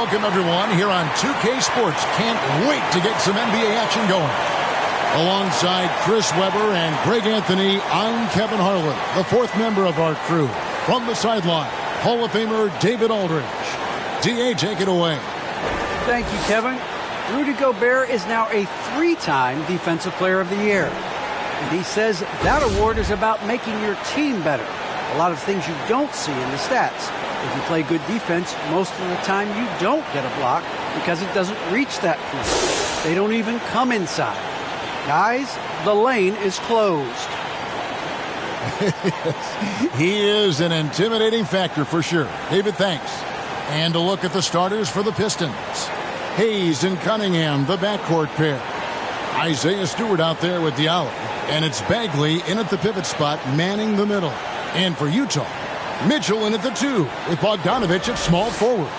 welcome everyone here on 2K Sports. Can't wait to get some NBA action going. Alongside Chris Webber and Greg Anthony, I'm Kevin Harlan, the fourth member of our crew. From the sideline, Hall of Famer David Aldridge. DA, take it away. Thank you, Kevin. Rudy Gobert is now a three-time Defensive Player of the Year. And he says that award is about making your team better. A lot of things you don't see in the stats. If you play good defense, most of the time you don't get a block because it doesn't reach that point. They don't even come inside. Guys, the lane is closed. He is an intimidating factor for sure. David, thanks. And a look at the starters for the Pistons. Hayes and Cunningham, the backcourt pair. Isaiah Stewart out there with Diallo. And it's Bagley in at the pivot spot, manning the middle. And for Utah, Mitchell in at the 2 with Bogdanovich at small forward.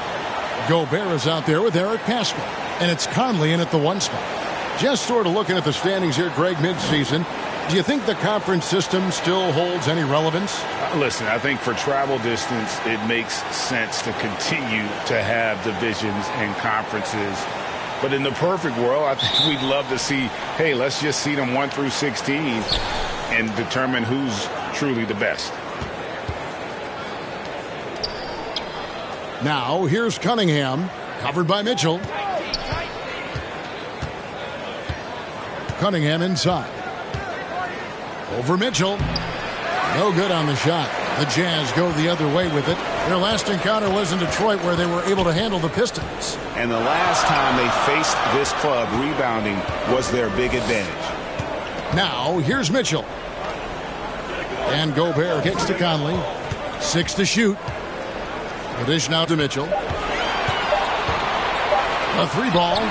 Gobert is out there with Eric Paschall. And it's Conley in at the 1 spot. Just sort of looking at the standings here, Greg, midseason. Do you think the conference system still holds any relevance? Listen, I think for travel distance, it makes sense to continue to have divisions and conferences. But in the perfect world, I think we'd love to see, hey, let's just seed them 1 through 16 and determine who's truly the best. Now, here's Cunningham, covered by Mitchell. Cunningham inside. Over Mitchell. No good on the shot. The Jazz go the other way with it. Their last encounter was in Detroit where they were able to handle the Pistons. And the last time they faced this club, rebounding was their big advantage. Now, here's Mitchell. And Gobert kicks to Conley. 6 to shoot. The dish now to Mitchell. A 3-ball.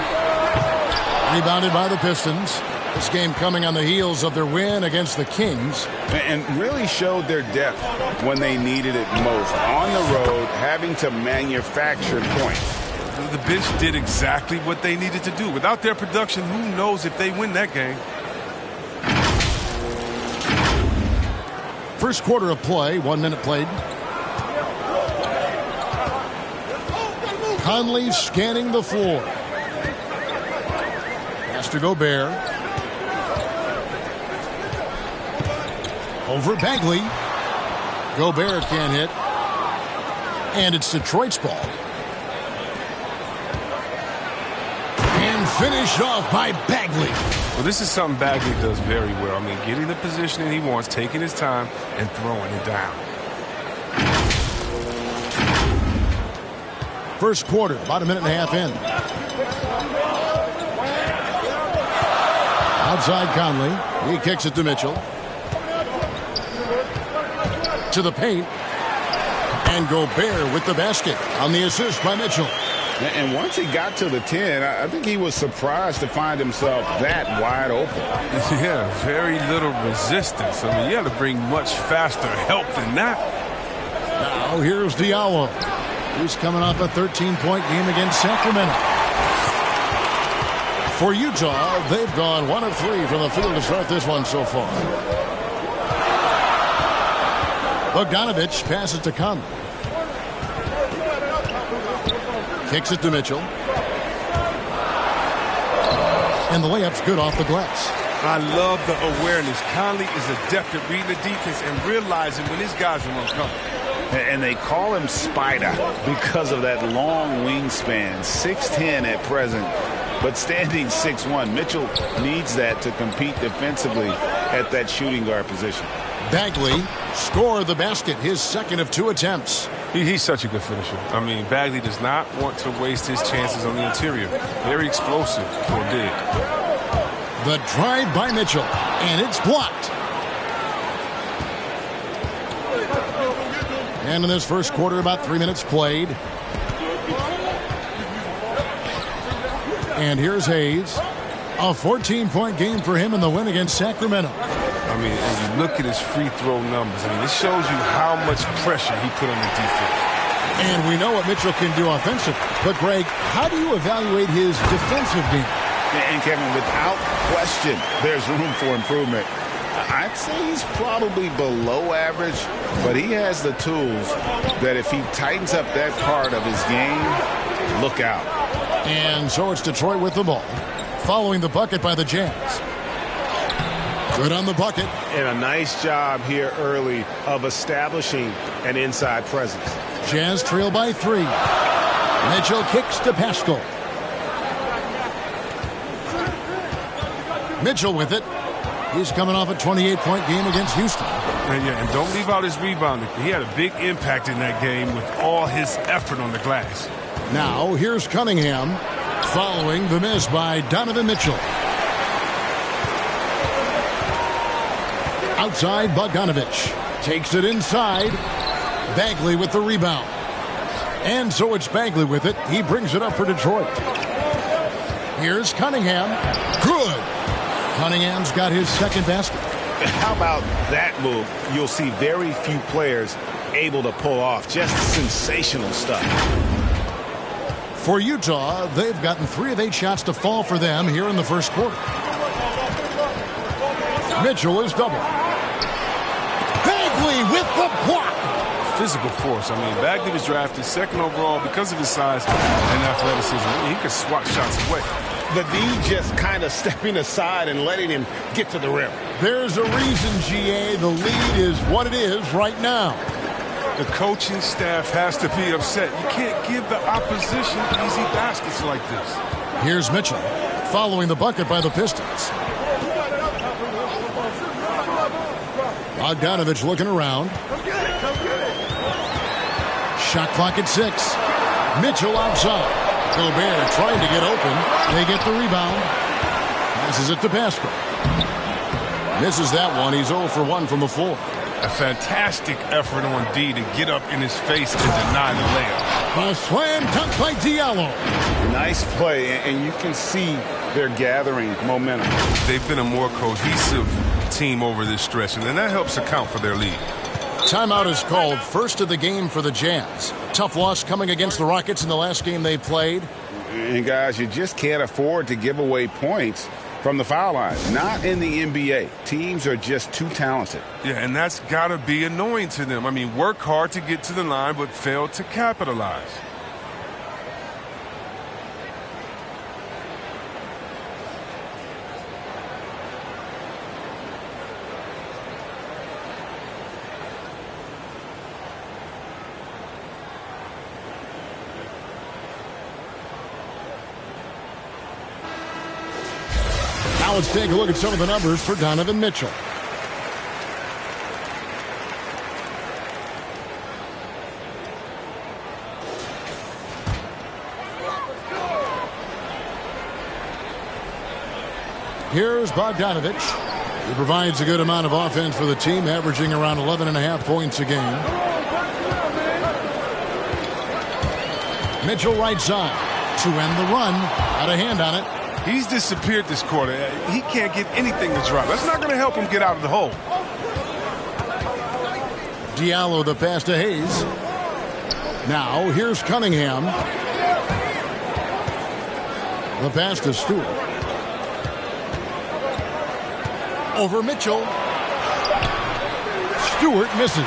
Rebounded by the Pistons. This game coming on the heels of their win against the Kings. And really showed their depth when they needed it most. On the road, having to manufacture points. The bench did exactly what they needed to do. Without their production, who knows if they win that game. First quarter of play, 1 minute played. Conley scanning the floor. Pass to Gobert. Over Bagley. Gobert can't hit. And it's Detroit's ball. And finished off by Bagley. Well, this is something Bagley does very well. I mean, getting the position he wants, taking his time, and throwing it down. First quarter, about a minute and a half in. Outside Conley. He kicks it to Mitchell. To the paint. And Gobert with the basket on the assist by Mitchell. And once he got to the 10, I think he was surprised to find himself that wide open. Yeah, very little resistance. I mean, you have to bring much faster help than that. Now here's Diallo. He's coming off a 13-point game against Sacramento. For Utah, they've gone 1 of 3 from the field to start this one so far. Bogdanovich passes to Conley. Kicks it to Mitchell. And the layup's good off the glass. I love the awareness. Conley is adept at reading the defense and realizing when his guys are uncomfortable. And they call him Spider because of that long wingspan, 6'10" at present, but standing 6'1". Mitchell needs that to compete defensively at that shooting guard position. Bagley scored the basket, his second of 2 attempts. He's such a good finisher. I mean, Bagley does not want to waste his chances on the interior. Very explosive for big. The drive by Mitchell, and it's blocked. And in this first quarter, about 3 minutes played. And here's Hayes. A 14-point game for him in the win against Sacramento. I mean, as you look at his free throw numbers, I mean, this shows you how much pressure he put on the defense. And we know what Mitchell can do offensively. But, Greg, how do you evaluate his defensive game? And, Kevin, without question, there's room for improvement. I'd say he's probably below average, but he has the tools that if he tightens up that part of his game, Look out. And so it's Detroit with the ball, following the bucket by the Jazz. Good on the bucket. And a nice job here early of establishing an inside presence. Jazz trail by 3. Mitchell kicks to Pascal. Mitchell with it. He's coming off a 28-point game against Houston. And don't leave out his rebounding. He had a big impact in that game with all his effort on the glass. Now, here's Cunningham following the miss by Donovan Mitchell. Outside, Bogdanovich takes it inside. Bagley with the rebound. And so it's Bagley with it. He brings it up for Detroit. Here's Cunningham. Good. Cunningham's got his second basket. How about that move? You'll see very few players able to pull off. Just sensational stuff. For Utah, they've gotten 3 of 8 shots to fall for them here in the first quarter. Mitchell is double. Bagley with the block. Physical force. I mean, Bagley was drafted 2nd overall because of his size and athleticism. He could swat shots away. The D just kind of stepping aside and letting him get to the rim. There's a reason, GA, the lead is what it is right now. The coaching staff has to be upset. You can't give the opposition easy baskets like this. Here's Mitchell following the bucket by the Pistons. Bogdanovich looking around. Shot clock at 6. Mitchell outside. Gobert trying to get open. They get the rebound. Passes it to Pascal. Misses that one. He's 0 for 1 from the floor. A fantastic effort on D to get up in his face and deny the layup. A slam dunk by Diallo. Nice play, and you can see they're gathering momentum. They've been a more cohesive team over this stretch, and then that helps account for their lead. Timeout is called. First of the game for the Jazz. Tough loss coming against the Rockets in the last game they played. And guys, you just can't afford to give away points from the foul line. Not in the NBA. Teams are just too talented. Yeah, and that's got to be annoying to them. I mean, work hard to get to the line, but fail to capitalize. Now let's take a look at some of the numbers for Donovan Mitchell. Here's Bogdanovich. He provides a good amount of offense for the team, averaging around 11.5 points a game. Mitchell right side to end the run. Got a hand on it. He's disappeared this quarter. He can't get anything to drop. That's not going to help him get out of the hole. Diallo the pass to Hayes. Now here's Cunningham. The pass to Stewart. Over Mitchell. Stewart misses.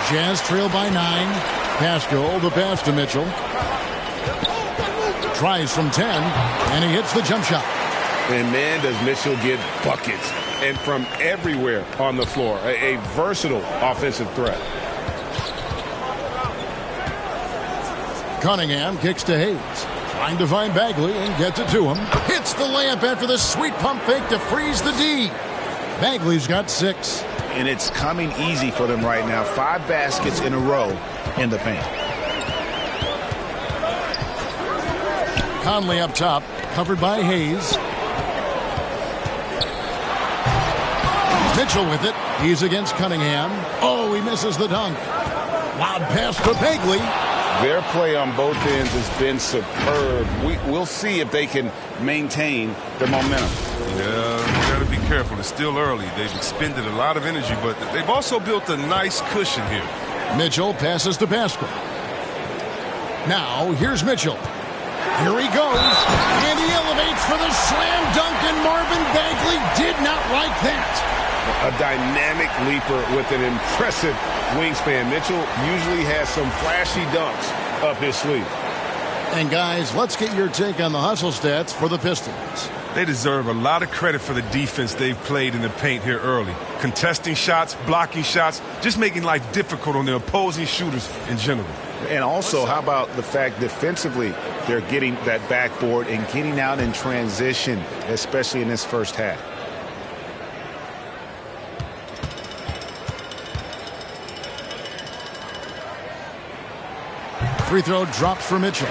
Jazz trail by 9. Pascal the pass to Mitchell. Tries from 10, and he hits the jump shot. And man, does Mitchell get buckets, and from everywhere on the floor. A versatile offensive threat. Cunningham kicks to Hayes. Trying to find Bagley and gets it to him. Hits the layup after the sweet pump fake to freeze the D. Bagley's got 6. And it's coming easy for them right now. 5 baskets in a row in the paint. Conley up top, covered by Hayes. Mitchell with it. He's against Cunningham. Oh, he misses the dunk. Loud pass to Bagley. Their play on both ends has been superb. We'll see if they can maintain the momentum. Yeah, you got to be careful. It's still early. They've expended a lot of energy, but they've also built a nice cushion here. Mitchell passes to Pascal. Now, here's Mitchell. Here he goes, and he elevates for the slam dunk, and Marvin Bagley did not like that. A dynamic leaper with an impressive wingspan. Mitchell usually has some flashy dunks up his sleeve. And guys, let's get your take on the hustle stats for the Pistons. They deserve a lot of credit for the defense they've played in the paint here early. Contesting shots, blocking shots, just making life difficult on the opposing shooters in general. And also, how about the fact defensively they're getting that backboard and getting out in transition, especially in this first half. Free throw drops for Mitchell.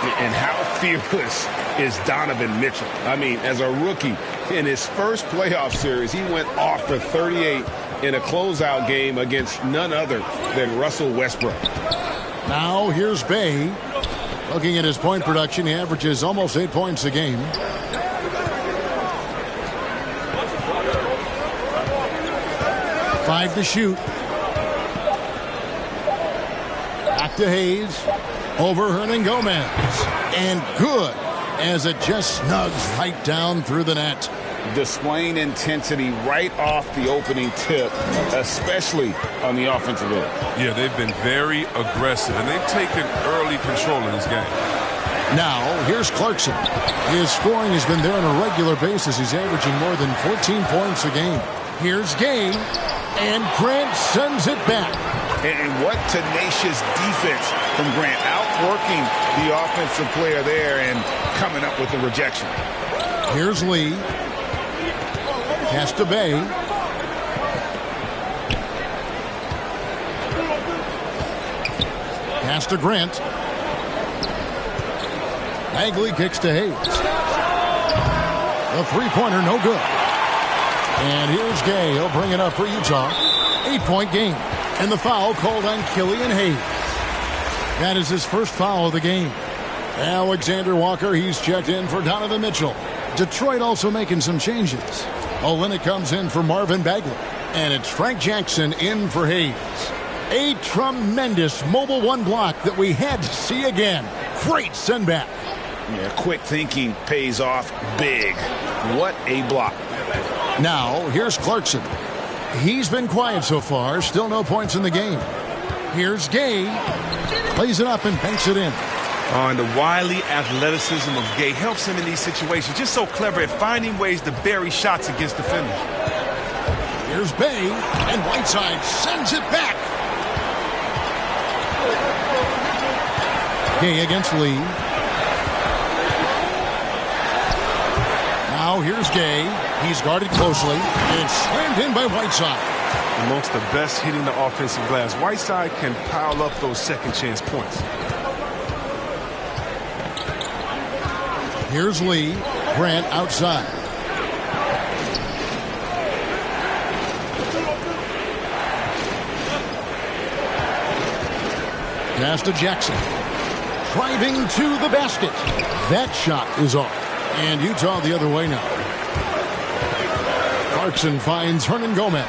And how fearless is Donovan Mitchell? I mean, as a rookie, in his first playoff series, he went off for 38 in a closeout game against none other than Russell Westbrook. Now here's Bay. Looking at his point production, he averages almost 8 points a game. Five to shoot. Back to Hayes. Over Hernangomez. And good, as it just snugs right down through the net. Displaying intensity right off the opening tip, especially on the offensive end. Yeah, they've been very aggressive, and they've taken early control of this game. Now, here's Clarkson. His scoring has been there on a regular basis. He's averaging more than 14 points a game. Here's Gay, and Grant sends it back. And what tenacious defense from Grant, outworking the offensive player there and coming up with the rejection. Here's Lee. Pass to Bay. Pass to Grant. Bagley kicks to Hayes. The three-pointer, no good. And here's Gay. He'll bring it up for Utah. 8-point game. And the foul called on Killian Hayes. That is his first foul of the game. Alexander Walker, he's checked in for Donovan Mitchell. Detroit also making some changes. Olynyk comes in for Marvin Bagley. And it's Frank Jackson in for Hayes. A tremendous mobile one block that we had to see again. Great send back. Yeah, quick thinking pays off big. What a block. Now, here's Clarkson. He's been quiet so far. Still no points in the game. Here's Gay. Plays it up and banks it in. And the wily athleticism of Gay helps him in these situations. Just so clever at finding ways to bury shots against defenders. Here's Bay, and Whiteside sends it back. Gay against Lee. Now here's Gay. He's guarded closely, and it's slammed in by Whiteside. Amongst the best hitting the offensive glass, Whiteside can pile up those second chance points. Here's Lee. Grant outside. Pass to Jackson. Driving to the basket. That shot is off. And Utah the other way now. Clarkson finds Hernangomez.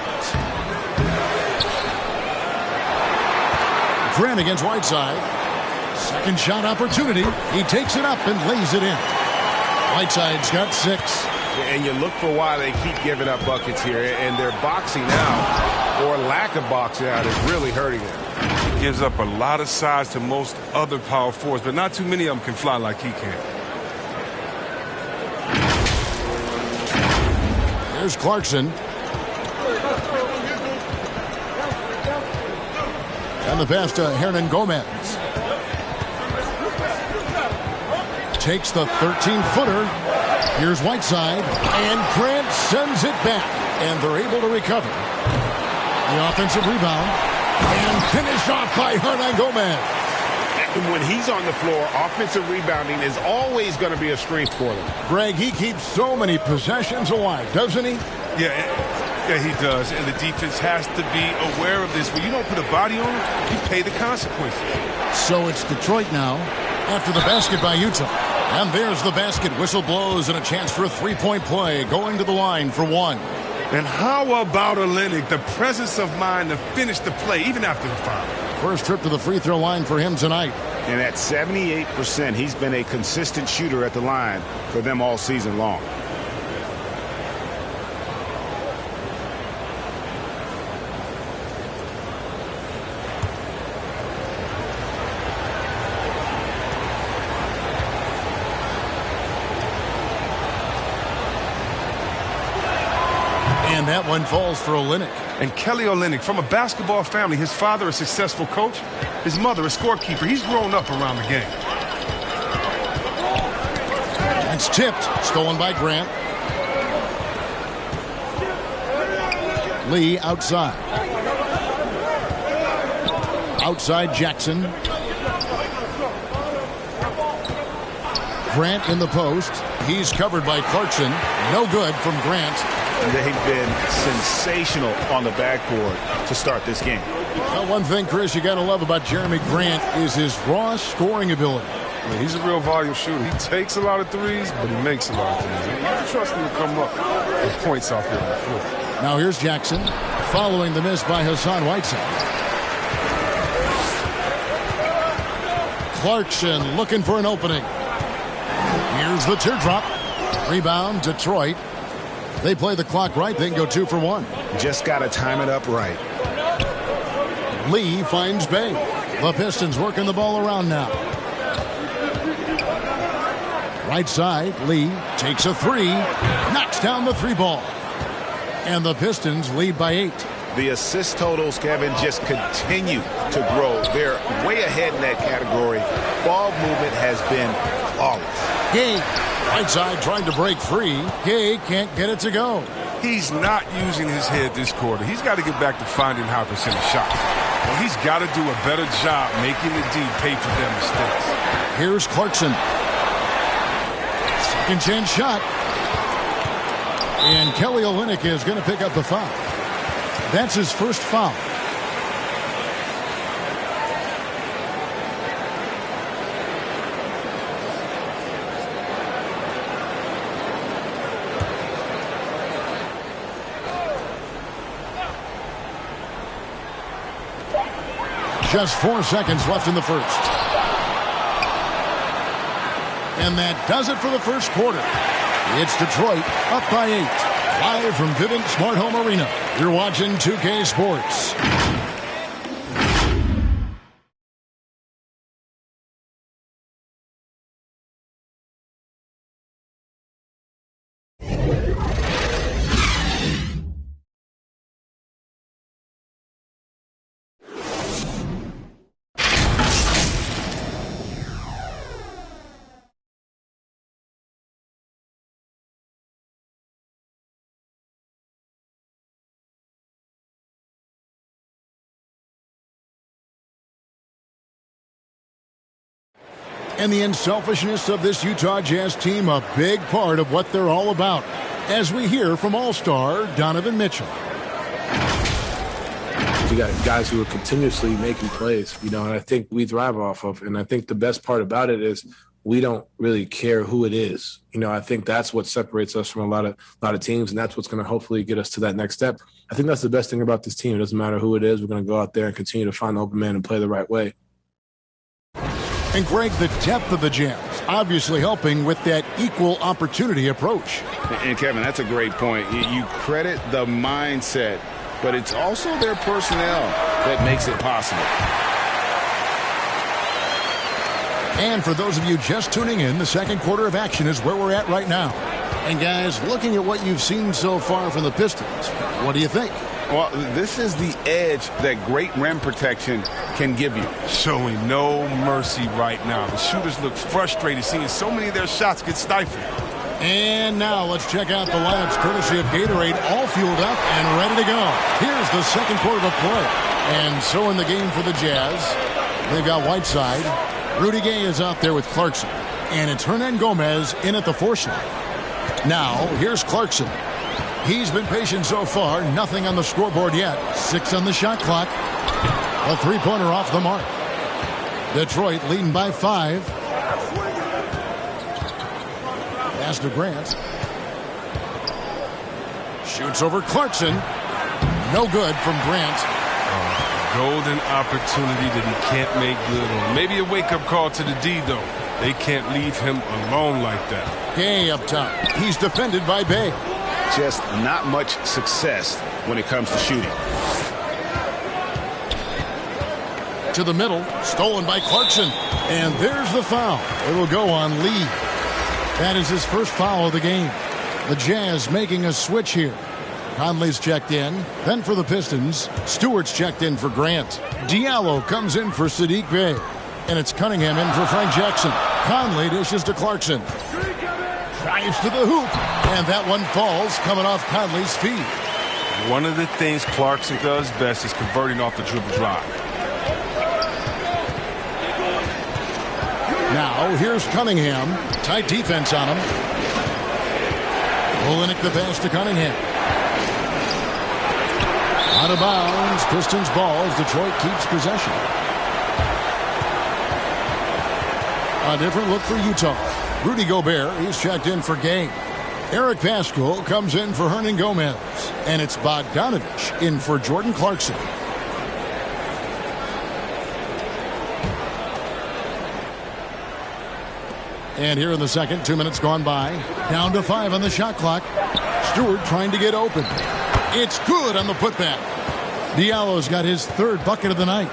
Grant against Whiteside. Second shot opportunity. He takes it up and lays it in. Whiteside's got 6. And you look for why they keep giving up buckets here. And their boxing out, or lack of boxing out, is really hurting them. He gives up a lot of size to most other power forwards, but not too many of them can fly like he can. There's Clarkson. And the pass to Hernangomez. Takes the 13-footer. Here's Whiteside. And Grant sends it back. And they're able to recover. The offensive rebound. And finished off by Hernangomez. When he's on the floor, offensive rebounding is always going to be a strength for them. Greg, he keeps so many possessions alive, doesn't he? Yeah, he does. And the defense has to be aware of this. When you don't put a body on him, you pay the consequences. So it's Detroit now after the basket by Utah. And there's the basket. Whistle blows and a chance for a three-point play going to the line for one. And how about Olynyk? The presence of mind to finish the play even after the foul. First trip to the free throw line for him tonight. And at 78%, he's been a consistent shooter at the line for them all season long. And that one falls for Olynyk. And Kelly Olynyk, from a basketball family, his father a successful coach, his mother a scorekeeper. He's grown up around the game. It's tipped, stolen by Grant. Lee outside. Outside Jackson. Grant in the post. He's covered by Clarkson. No good from Grant. They've been sensational on the backboard to start this game. Well, one thing, Chris, you got to love about Jeremy Grant is his raw scoring ability. Yeah, he's a real volume shooter. He takes a lot of threes, but he makes a lot of threes. You can trust him to come up with points out there on the floor. Now here's Jackson, following the miss by Hassan Whiteside. Clarkson looking for an opening. Here's the teardrop. Rebound, Detroit. They play the clock right. They can go 2 for 1. Just got to time it up right. Lee finds Bay. The Pistons working the ball around now. Right side, Lee takes a three. Knocks down the three ball. And the Pistons lead by 8. The assist totals, Kevin, just continue to grow. They're way ahead in that category. Ball movement has been flawless. Gay, right side trying to break free. Gay can't get it to go. He's not using his head this quarter. He's got to get back to finding high percentage shots. Well, he's got to do a better job making the D pay for their mistakes. Here's Clarkson. Second chance shot. And Kelly Olynyk is going to pick up the foul. That's his first foul. Just 4 seconds left in the first. And that does it for the first quarter. It's Detroit up by 8. Live from Vivint Smart Home Arena. You're watching 2K Sports. And the unselfishness of this Utah Jazz team, a big part of what they're all about, as we hear from All-Star Donovan Mitchell. You got guys who are continuously making plays, and I think we thrive off of. And I think the best part about it is we don't really care who it is. I think that's what separates us from a lot of teams, and that's what's going to hopefully get us to that next step. I think that's the best thing about this team. It doesn't matter who it is. We're going to go out there and continue to find the open man and play the right way. And, Greg, the depth of the Jazz obviously helping with that equal opportunity approach. And, Kevin, that's a great point. You credit the mindset, but it's also their personnel that makes it possible. And for those of you just tuning in, the second quarter of action is where we're at right now. And, guys, looking at what you've seen so far from the Pistons, what do you think? Well, this is the edge that great rim protection can give you. Showing no mercy right now. The shooters look frustrated seeing so many of their shots get stifled. And now let's check out the lineups courtesy of Gatorade, all fueled up and ready to go. Here's the second quarter of play. And so in the game for the Jazz, they've got Whiteside. Rudy Gay is out there with Clarkson. And it's Hernan Gomez in at the 4 slot. Now, here's Clarkson. He's been patient so far. Nothing on the scoreboard yet. 6 on the shot clock. A three-pointer off the mark. Detroit leading by 5. Pass to Grant. Shoots over Clarkson. No good from Grant. Golden opportunity that he can't make good on. Maybe a wake-up call to the D, though. They can't leave him alone like that. Gay up top. He's defended by Bay. Just not much success when it comes to shooting. To the middle, stolen by Clarkson. And there's the foul. It will go on Lee. That is his first foul of the game. The Jazz making a switch here. Conley's checked in. Then for the Pistons, Stewart's checked in for Grant. Diallo comes in for Sadiq Bey. And it's Cunningham in for Frank Jackson. Conley dishes to Clarkson. Drives to the hoop. And that one falls coming off Conley's feet. One of the things Clarkson does best is converting off the dribble drive. Now here's Cunningham. Tight defense on him. Olenek the pass to Cunningham. Out of bounds. Pistons ball as Detroit keeps possession. A different look for Utah. Rudy Gobert, he's checked in for Gay. Eric Paschall comes in for Hernan Gomez. And it's Bogdanovich in for Jordan Clarkson. And here in the second, 2 minutes gone by. Down to 5 on the shot clock. Stewart trying to get open. It's good on the putback. Diallo's got his third bucket of the night.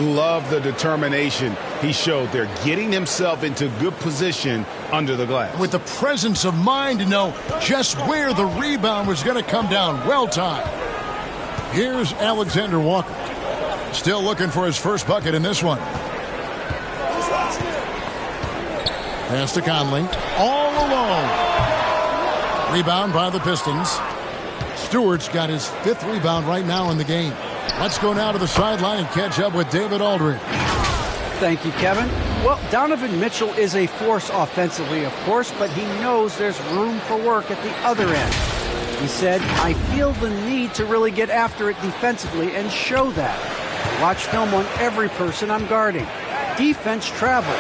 Love the determination he showed there, getting himself into good position under the glass. With the presence of mind to know just where the rebound was going to come down. Well timed. Here's Alexander Walker. Still looking for his first bucket in this one. Pass to Conley. All alone. Rebound by the Pistons. Stewart's got his 5th rebound right now in the game. Let's go now to the sideline and catch up with David Aldridge. Thank you, Kevin. Well, Donovan Mitchell is a force offensively, of course, but he knows there's room for work at the other end. He said, I feel the need to really get after it defensively and show that. I watch film on every person I'm guarding. Defense travels.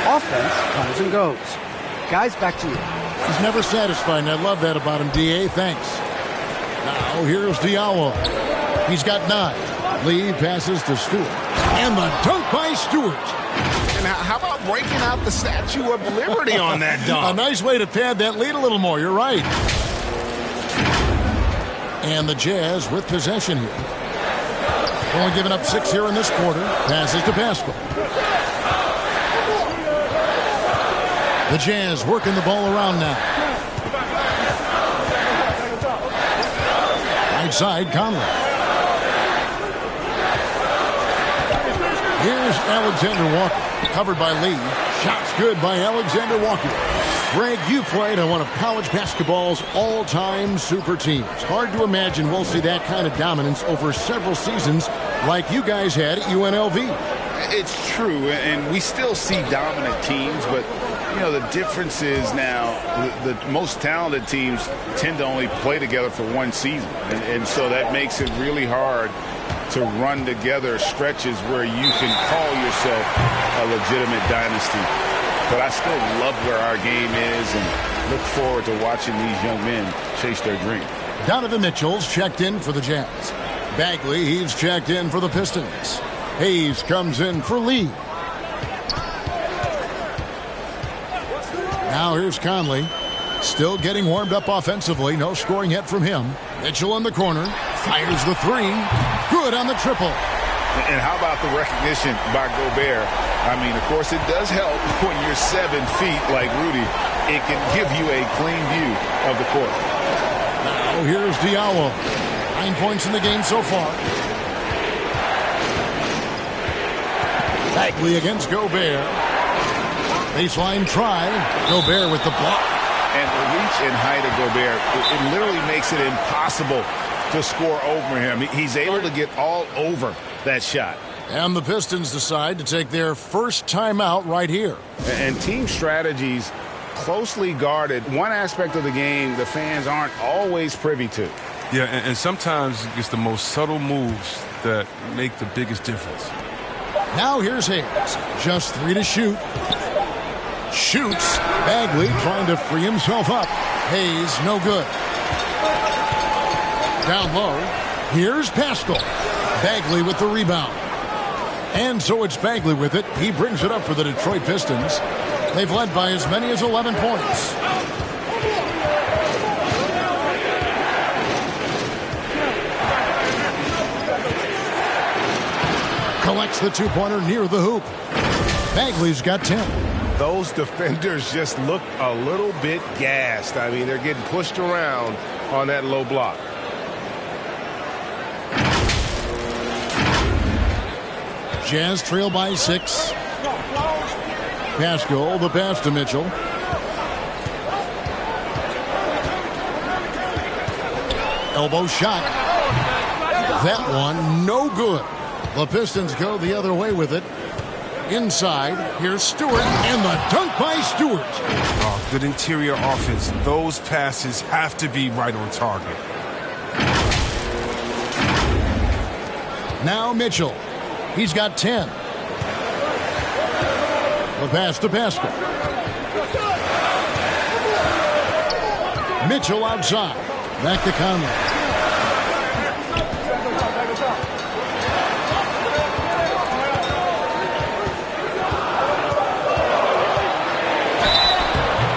Offense comes and goes. Guys, back to you. He's never satisfied, and I love that about him, D.A. Thanks. Now here's Diallo. He's got 9. Lee passes to Stewart. And the dunk by Stewart. And how about breaking out the Statue of Liberty on that dunk? A nice way to pad that lead a little more. You're right. And the Jazz with possession here. Only giving up 6 here in this quarter. Passes to Paschall. The Jazz working the ball around now. Right side, Conley. Here's Alexander Walker. Covered by Lee. Shots good by Alexander Walker. Greg, you played on one of college basketball's all-time super teams. Hard to imagine we'll see that kind of dominance over several seasons like you guys had at UNLV. It's true, and we still see dominant teams, but you know, the difference is now the most talented teams tend to only play together for one season. And so that makes it really hard to run together stretches where you can call yourself a legitimate dynasty. But I still love where our game is and look forward to watching these young men chase their dream. Donovan Mitchell's checked in for the Jazz. Bagley, he's checked in for the Pistons. Hayes comes in for Lee. Now here's Conley. Still getting warmed up offensively. No scoring yet from him. Mitchell in the corner. Fires the 3. Good on the triple. And how about the recognition by Gobert? I mean, of course, it does help when you're 7 feet like Rudy. It can give you a clean view of the court. Now here's Diallo. 9 points in the game so far. Bagley against Gobert. Baseline try. Gobert with the block. And the reach and height of Gobert, it literally makes it impossible to score over him. He's able to get all over that shot. And the Pistons decide to take their first timeout right here. And team strategies closely guarded. One aspect of the game the fans aren't always privy to. Yeah, and sometimes it's the most subtle moves that make the biggest difference. Now here's Hayes. Just 3 to shoot. Shoots. Bagley trying to free himself up. Hayes, no good. Down low. Here's Paschall. Bagley with the rebound. And so it's Bagley with it. He brings it up for the Detroit Pistons. They've led by as many as 11 points. Collects the 2-pointer near the hoop. Bagley's got 10. Those defenders just look a little bit gassed. I mean, they're getting pushed around on that low block. Jazz trail by 6. Pascal, the pass to Mitchell. Elbow shot. That one, no good. The Pistons go the other way with it. Inside, here's Stewart, and the dunk by Stewart. Oh, good interior offense. Those passes have to be right on target. Now Mitchell. He's got 10. The pass to Pascal. Mitchell outside. Back to Conley.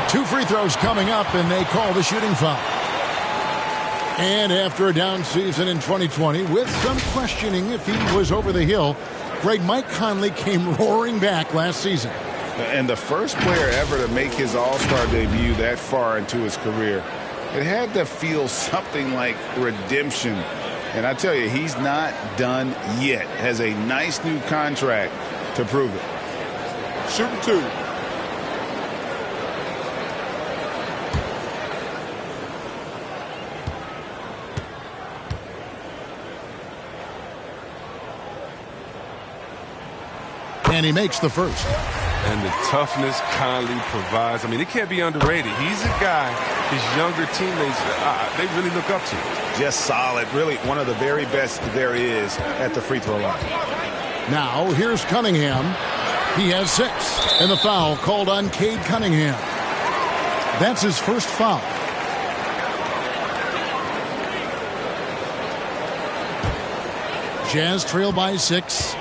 Two free throws coming up, and they call the shooting foul. And after a down season in 2020, with some questioning if he was over the hill, Greg, Mike Conley came roaring back last season. And the first player ever to make his All-Star debut that far into his career, it had to feel something like redemption. And I tell you, he's not done yet. Has a nice new contract to prove it. Shooting 2. And he makes the first. And the toughness Conley provides, I mean, it can't be underrated. He's a guy his younger teammates, they really look up to. Just solid. Really one of the very best there is at the free throw line. Now, here's Cunningham. He has 6. And the foul called on Cade Cunningham. That's his first foul. Jazz trail by 6.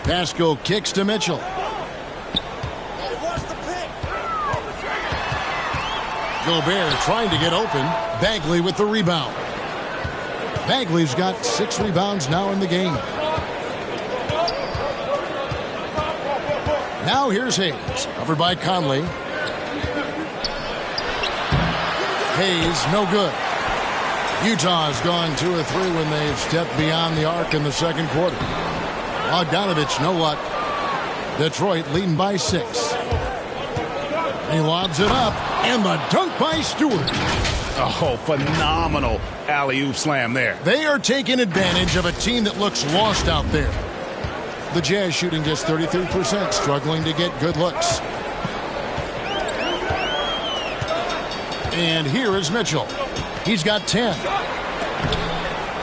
Pascal kicks to Mitchell. Gobert trying to get open. Bagley with the rebound. Bagley's got 6 rebounds now in the game. Now here's Hayes. Covered by Conley. Hayes, no good. Utah's gone 2 of 3 when they've stepped beyond the arc in the second quarter. Bogdanovich, no luck. Detroit leading by 6. He lobs it up, and the dunk by Stewart. Oh, phenomenal alley-oop slam there. They are taking advantage of a team that looks lost out there. The Jazz shooting just 33%, struggling to get good looks. And here is Mitchell. He's got 10.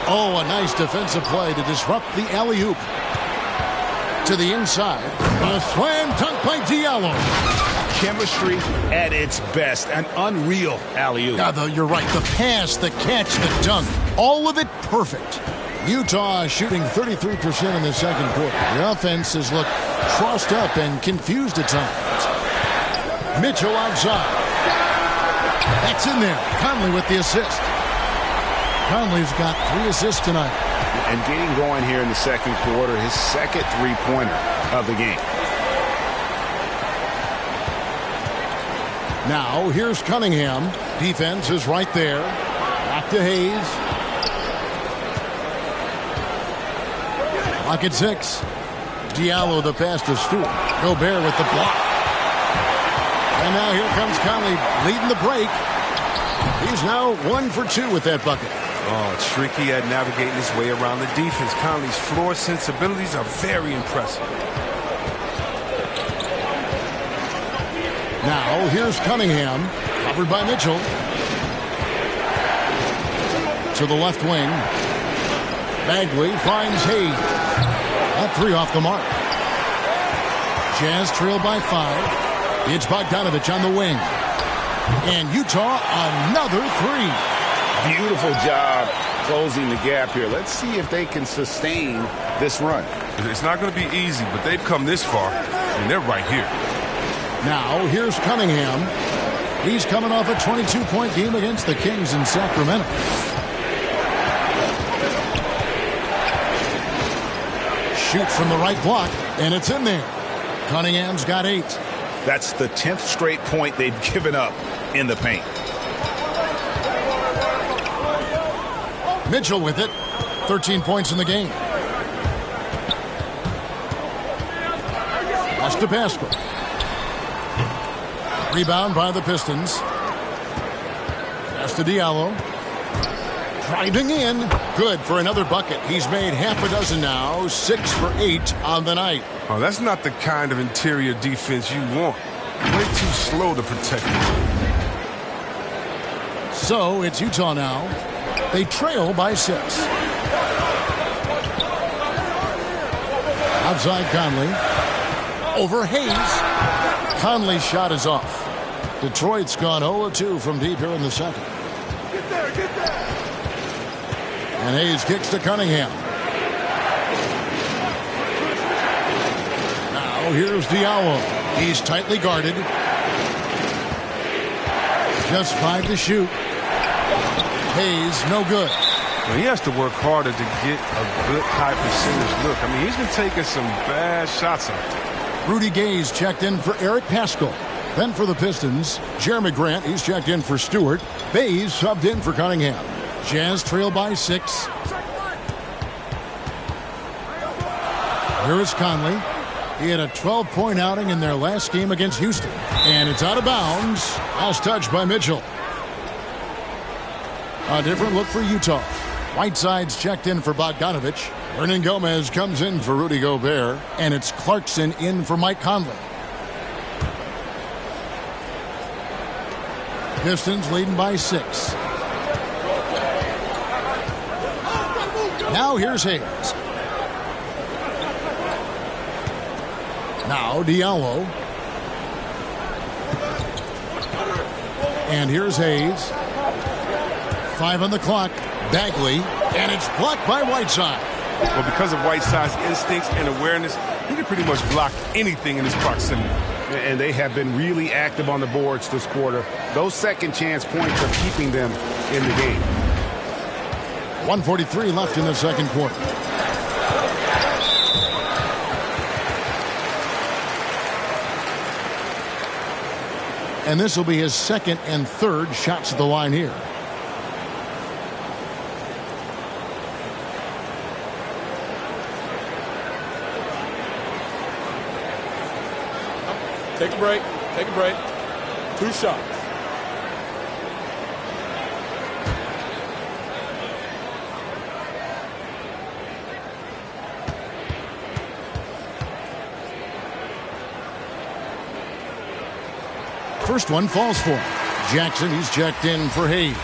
Oh, a nice defensive play to disrupt the alley-oop. To the inside. A slam dunk by Diallo. Chemistry at its best. An unreal alley-oop. Yeah, you're right. The pass, the catch, the dunk. All of it perfect. Utah shooting 33% in the second quarter. The offense has looked crossed up and confused at times. Mitchell outside. That's in there. Conley with the assist. Conley's got 3 assists tonight. And getting going here in the second quarter, his second three-pointer of the game. Now, here's Cunningham. Defense is right there. Back to Hayes. Lock at 6. Diallo the pass to Stewart. Gobert with the block. And now here comes Conley leading the break. He's now 1 for 2 with that bucket. Oh, tricky at navigating his way around the defense. Conley's floor sensibilities are very impressive. Now, here's Cunningham, covered by Mitchell. To the left wing. Bagley finds Hayes. That 3 off the mark. Jazz trail by 5. It's Bogdanovich on the wing. And Utah, another 3. Beautiful job closing the gap here. Let's see if they can sustain this run. It's not going to be easy, but they've come this far, and they're right here. Now, here's Cunningham. He's coming off a 22-point game against the Kings in Sacramento. Shoots from the right block, and it's in there. Cunningham's got 8. That's the 10th straight point they've given up in the paint. Mitchell with it. 13 points in the game. Pass to Pascal. Rebound by the Pistons. Pass to Diallo. Driving in. Good for another bucket. He's made half a dozen now. 6 for 8 on the night. Oh, that's not the kind of interior defense you want. Way too slow to protect him. So it's Utah now. They trail by 6. Outside Conley. Over Hayes. Conley's shot is off. Detroit's gone 0-2 from deep here in the second. Get there, get there. And Hayes kicks to Cunningham. Now here's Diallo. He's tightly guarded. Just 5 to shoot. Hayes, no good. Well, he has to work harder to get a good high percentage look. I mean, he's been taking some bad shots out there. Rudy Gay's checked in for Eric Pascal. Then for the Pistons, Jeremy Grant, he's checked in for Stewart. Bays subbed in for Cunningham. Jazz trail by 6. Here is Conley. He had a 12-point outing in their last game against Houston. And it's out of bounds. Last touch by Mitchell. A different look for Utah. Whiteside's checked in for Bogdanovich. Hernan Gomez comes in for Rudy Gobert. And it's Clarkson in for Mike Conley. Pistons leading by 6. Now here's Hayes. Now Diallo. And here's Hayes. 5 on the clock. Bagley. And it's blocked by Whiteside. Well, because of Whiteside's instincts and awareness, he can pretty much block anything in his proximity. And they have been really active on the boards this quarter. Those second chance points are keeping them in the game. 1:43 left in the second quarter. And this will be his second and third shots at the line here. Take a break. Take a break. 2 shots. First one falls for him. Jackson, he's checked in for Hayes.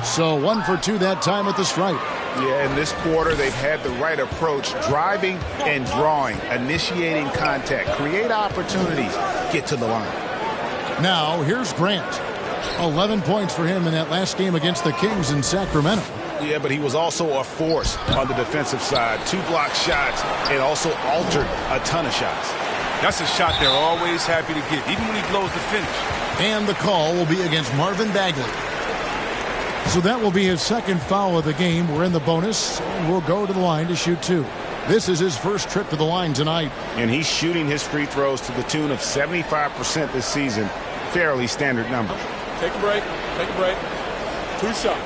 So 1 for 2 that time at the stripe. Yeah, in this quarter, they've had the right approach, driving and drawing, initiating contact, create opportunities, get to the line. Now, here's Grant. 11 points for him in that last game against the Kings in Sacramento. Yeah, but he was also a force on the defensive side. 2 block shots and also altered a ton of shots. That's a shot they're always happy to get, even when he blows the finish. And the call will be against Marvin Bagley. So that will be his second foul of the game. We're in the bonus, and we'll go to the line to shoot 2. This is his first trip to the line tonight. And he's shooting his free throws to the tune of 75% this season. Fairly standard numbers. Take a break. Take a break. 2 shots.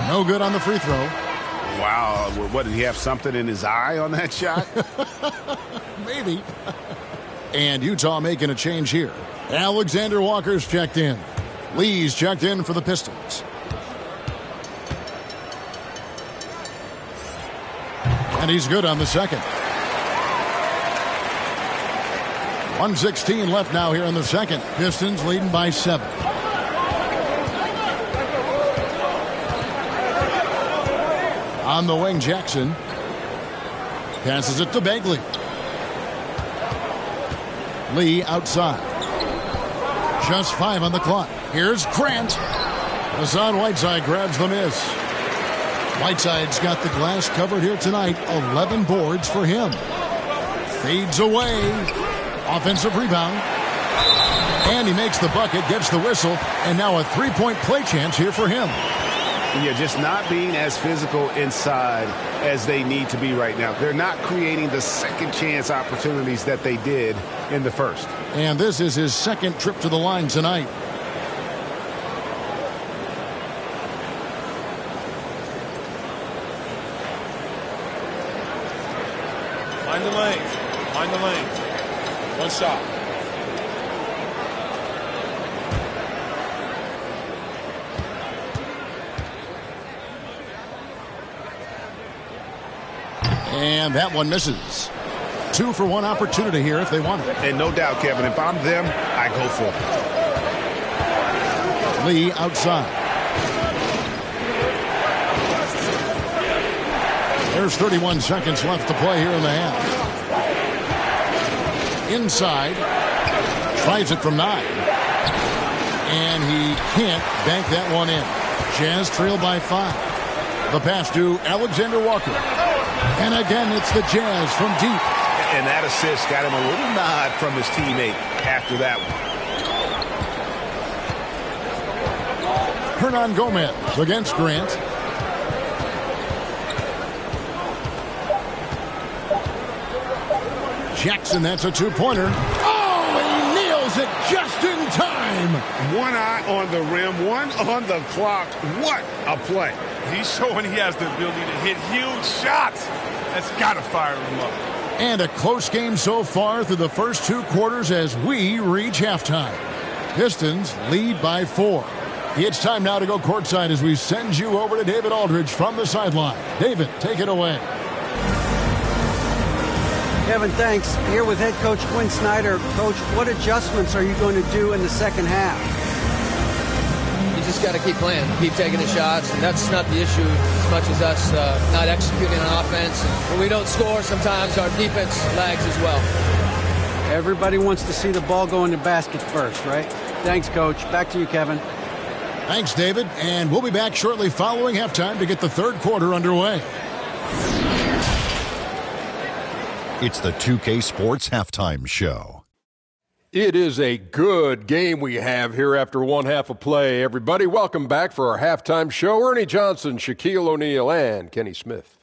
No good on the free throw. Wow, what, did he have something in his eye on that shot? Maybe. And Utah making a change here. Alexander Walker's checked in. Lee's checked in for the Pistons. And he's good on the second. 1:16 left now here in the second. Pistons leading by 7. On the wing, Jackson. Passes it to Bagley. Lee outside. Just 5 on the clock. Here's Grant. Hassan Whiteside grabs the miss. Whiteside's got the glass covered here tonight. 11 boards for him. Fades away. Offensive rebound. And he makes the bucket, gets the whistle, and now a three-point play chance here for him. Yeah, just not being as physical inside as they need to be right now. They're not creating the second chance opportunities that they did in the first. And this is his second trip to the line tonight. Find the lane. Find the lane. One shot. And that one misses. 2-for-1 opportunity here if they want it. And no doubt, Kevin, if I'm them, I go for it. Lee outside. There's 31 seconds left to play here in the half. Inside. Tries it from 9. And he can't bank that one in. Jazz trail by 5. The pass to Alexander Walker. And again, it's the Jazz from deep. And that assist got him a little nod from his teammate after that one. Hernan Gomez against Grant. Jackson, that's a two-pointer. Oh, he nails it just in time. One eye on the rim, one on the clock. What a play. He's showing he has the ability to hit huge shots. That's got to fire him up. And a close game so far through the first 2 quarters as we reach halftime. Pistons lead by 4. It's time now to go courtside as we send you over to David Aldridge from the sideline. David, take it away. Kevin, thanks. Here with head coach Quinn Snyder. Coach, what adjustments are you going to do in the second half? You just got to keep playing, keep taking the shots, and that's not the issue as much as us not executing on offense. When we don't score, sometimes our defense lags as well. Everybody wants to see the ball go in the basket first, right? Thanks, Coach. Back to you, Kevin. Thanks, David. And we'll be back shortly following halftime to get the third quarter underway. It's the 2K Sports Halftime Show. It is a good game we have here after one half of play. Everybody, welcome back for our halftime show. Ernie Johnson, Shaquille O'Neal, and Kenny Smith.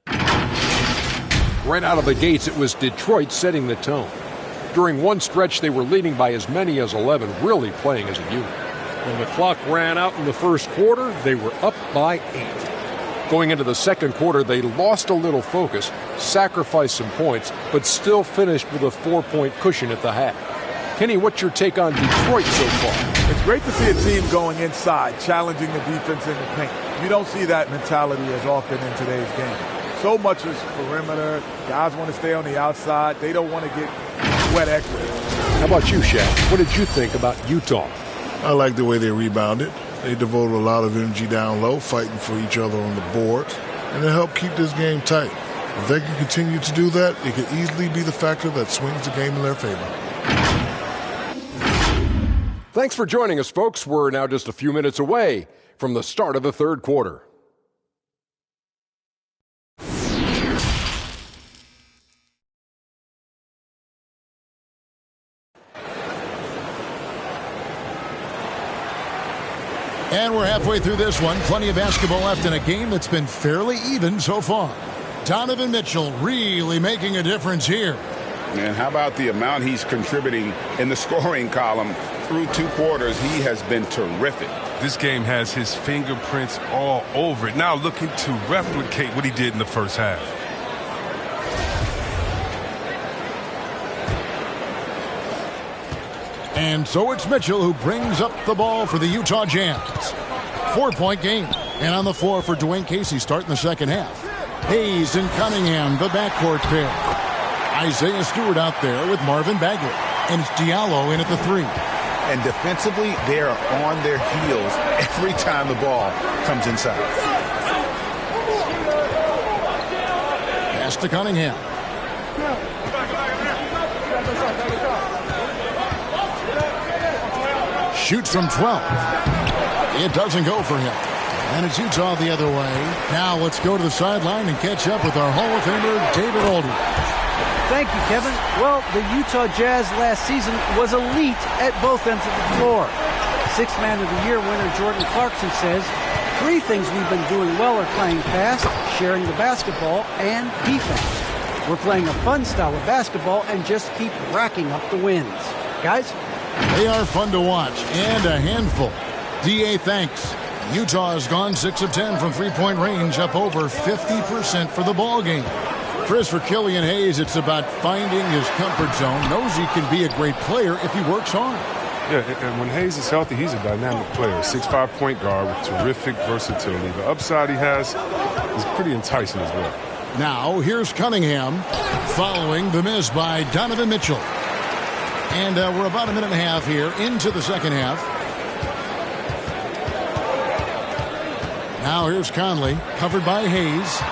Right out of the gates, it was Detroit setting the tone. During one stretch, they were leading by as many as 11, really playing as a unit. When the clock ran out in the first quarter, they were up by 8. Going into the second quarter, they lost a little focus, sacrificed some points, but still finished with a 4-point cushion at the half. Kenny, what's your take on Detroit so far? It's great to see a team going inside, challenging the defense in the paint. You don't see that mentality as often in today's game. So much is perimeter. Guys want to stay on the outside. They don't want to get sweat equity. How about you, Shaq? What did you think about Utah? I like the way they rebounded. They devoted a lot of energy down low, fighting for each other on the boards, and it helped keep this game tight. If they can continue to do that, it could easily be the factor that swings the game in their favor. Thanks for joining us, folks. We're now just a few minutes away from the start of the third quarter. And we're halfway through this one. Plenty of basketball left in a game that's been fairly even so far. Donovan Mitchell really making a difference here. And how about the amount he's contributing in the scoring column through 2 quarters? He has been terrific. This game has his fingerprints all over it. Now looking to replicate what he did in the first half. And so it's Mitchell who brings up the ball for the Utah Jazz. 4-point game. And on the floor for Dwayne Casey starting the second half. Hayes and Cunningham, the backcourt pair. Isaiah Stewart out there with Marvin Bagley. And it's Diallo in at the 3. And defensively, they are on their heels every time the ball comes inside. Pass to Cunningham. Shoots from 12. It doesn't go for him. And it's Utah the other way. Now let's go to the sideline and catch up with our Hall of Famer, David Aldridge. Thank you, Kevin. Well, the Utah Jazz last season was elite at both ends of the floor. Sixth Man of the Year winner Jordan Clarkson says, 3 things we've been doing well are playing fast, sharing the basketball, and defense. We're playing a fun style of basketball and just keep racking up the wins. Guys? They are fun to watch and a handful. D.A. thanks. Utah has gone 6 of 10 from three-point range, up over 50% for the ball game. Chris, for Killian Hayes, it's about finding his comfort zone. Knows he can be a great player if he works hard. Yeah, and when Hayes is healthy, he's a dynamic player. 6'5" point guard with terrific versatility. The upside he has is pretty enticing as well. Now, here's Cunningham following the miss by Donovan Mitchell. And we're about a minute and a half here into the second half. Now here's Conley, covered by Hayes.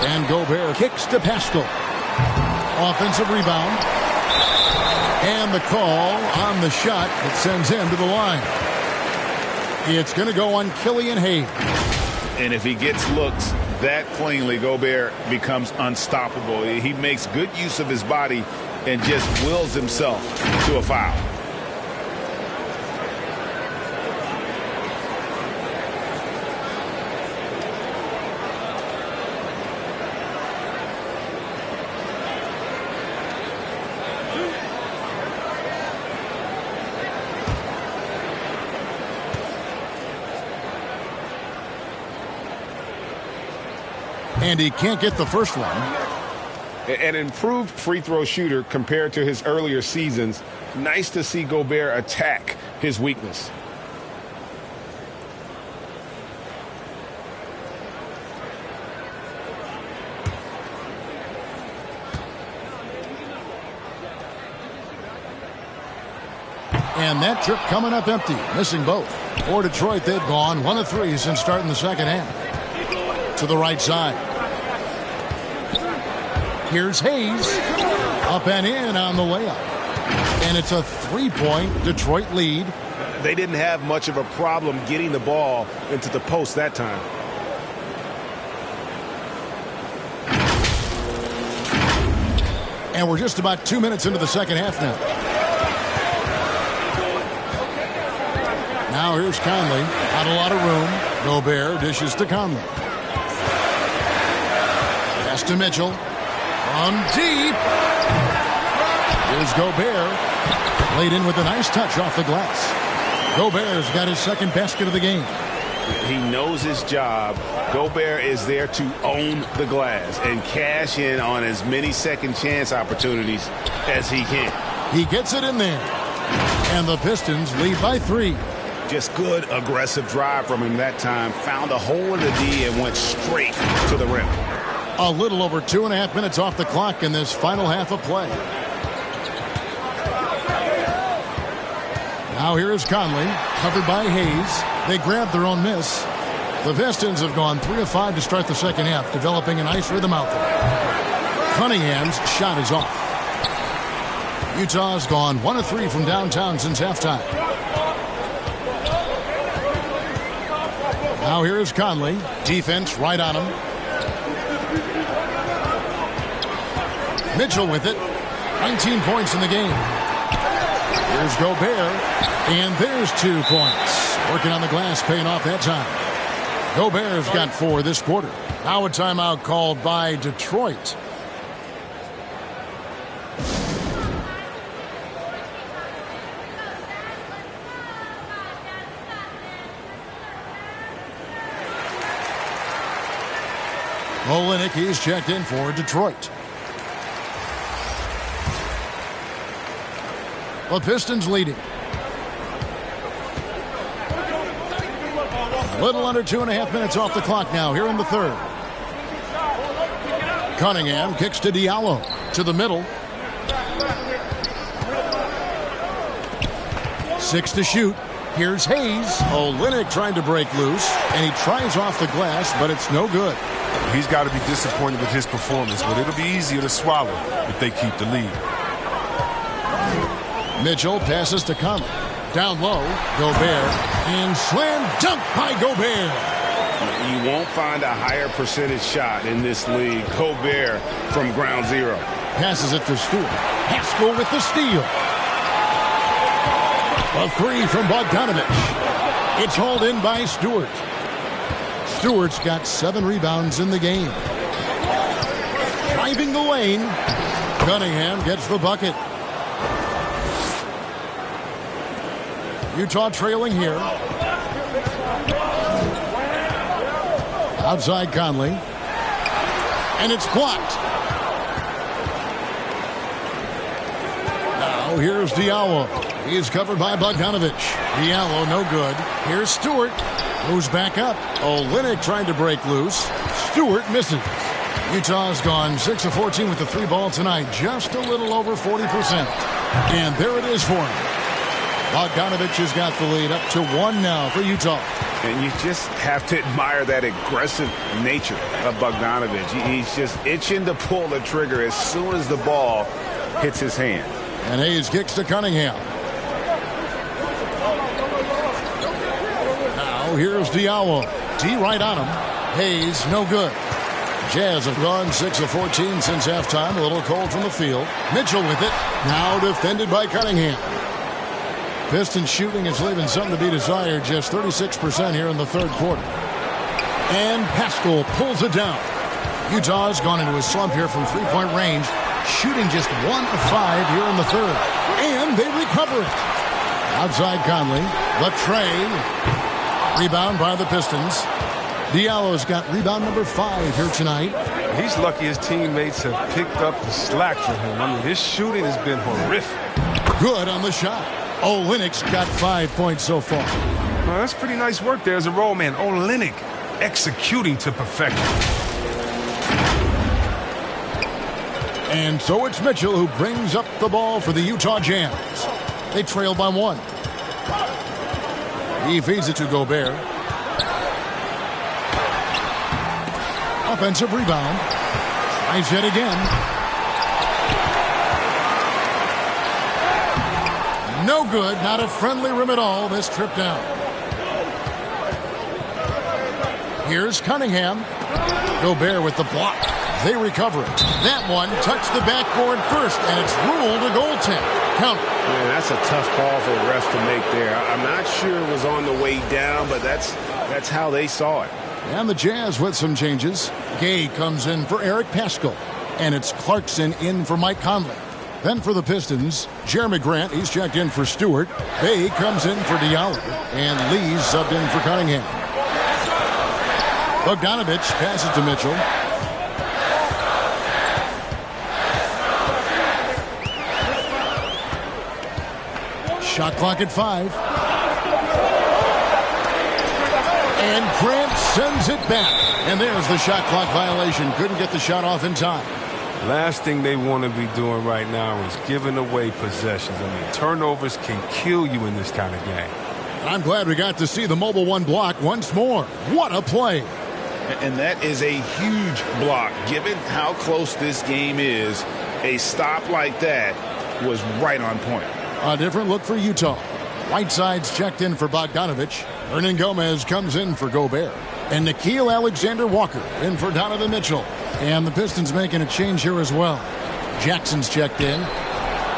And Gobert kicks to Pascal. Offensive rebound. And the call on the shot that sends him to the line. It's going to go on Killian Hayes. And if he gets looks that cleanly, Gobert becomes unstoppable. He makes good use of his body and just wills himself to a foul. And he can't get the first one. An improved free throw shooter compared to his earlier seasons. Nice to see Gobert attack his weakness. And that trip coming up empty, missing both. For Detroit, they've gone 1 of 3 since starting the second half. To the right side. Here's Hayes. Up and in on the layup. And it's a 3-point Detroit lead. They didn't have much of a problem getting the ball into the post that time. And we're just about 2 minutes into the second half now. Now here's Conley. Not a lot of room. Gobert dishes to Conley. Pass to Mitchell. On deep. Here's Gobert. Laid in with a nice touch off the glass. Gobert's got his second basket of the game. He knows his job. Gobert is there to own the glass and cash in on as many second chance opportunities as he can. He gets it in there. And the Pistons lead by 3. Just good aggressive drive from him that time. Found a hole in the D and went straight to the rim. A little over 2.5 minutes off the clock in this final half of play. Now here is Conley, covered by Hayes. They grabbed their own miss. The Pistons have gone 3 of 5 to start the second half, developing a nice rhythm out there. Cunningham's shot is off. Utah's gone 1 of 3 from downtown since halftime. Now here is Conley. Defense right on him. Mitchell with it. 19 points in the game. Here's Gobert. And there's 2 points. Working on the glass, paying off that time. Gobert's got 4 this quarter. Now a timeout called by Detroit. Olenek, he's checked in for Detroit. The Pistons leading. A little under 2.5 minutes off the clock now here in the third. Cunningham kicks to Diallo. To the middle. 6 to shoot. Here's Hayes. Olenek trying to break loose. And he tries off the glass, but it's no good. He's got to be disappointed with his performance, but it'll be easier to swallow if they keep the lead. Mitchell passes to Conley. Down low, Gobert. And slam dunk by Gobert. You won't find a higher percentage shot in this league. Gobert from ground zero. Passes it to Stewart. Haskell with the steal. A three from Bogdanovich. It's hauled in by Stewart. Stewart's got 7 rebounds in the game. Driving the lane. Cunningham gets the bucket. Utah trailing here. Outside Conley. And it's blocked. Now here's Diallo. He's covered by Bogdanovich. Diallo no good. Here's Stewart. Moves back up. Olynyk trying to break loose. Stewart misses. Utah's gone 6 of 14 with the 3-ball tonight. Just a little over 40%. And there it is for him. Bogdanovich has got the lead up to 1 now for Utah. And you just have to admire that aggressive nature of Bogdanovich. He's just itching to pull the trigger as soon as the ball hits his hand. And Hayes kicks to Cunningham. Now here's Diallo. D right on him. Hayes no good. Jazz have gone 6 of 14 since halftime. A little cold from the field. Mitchell with it. Now defended by Cunningham. Pistons shooting is leaving something to be desired. Just 36% here in the third quarter. And Haskell pulls it down. Utah's gone into a slump here from 3-point range. Shooting just 1 of 5 here in the third. And they recover it. Outside Conley. Latrey. Rebound by the Pistons. Diallo's got rebound number 5 here tonight. He's lucky his teammates have picked up the slack for him. I mean, his shooting has been horrific. Good on the shot. Olynyk's got 5 points so far. Well, that's pretty nice work there as a roll man. Olynyk executing to perfection. And so it's Mitchell who brings up the ball for the Utah Jazz. They trail by 1. He feeds it to Gobert. Offensive rebound. Tries it again. No good. Not a friendly rim at all. This trip down. Here's Cunningham. Gobert with the block. They recover it. That one touched the backboard first, and it's ruled a goaltend. Count. Man, that's a tough call for the refs to make there. I'm not sure it was on the way down, but that's how they saw it. And the Jazz with some changes. Gay comes in for Eric Paschall, and it's Clarkson in for Mike Conley. Then for the Pistons, Jeremy Grant, he's checked in for Stewart. Bay comes in for Diallo, and Lee's subbed in for Cunningham. Bogdanovich passes to Mitchell. Shot clock at 5. And Grant sends it back. And there's the shot clock violation. Couldn't get the shot off in time. Last thing they want to be doing right now is giving away possessions. I mean, turnovers can kill you in this kind of game. I'm glad we got to see the mobile 1 block once more. What a play. And that is a huge block. Given how close this game is, a stop like that was right on point. A different look for Utah. Whiteside's checked in for Bogdanovich. Hernan Gomez comes in for Gobert. And Nickeil Alexander-Walker in for Donovan Mitchell. And the Pistons making a change here as well. Jackson's checked in.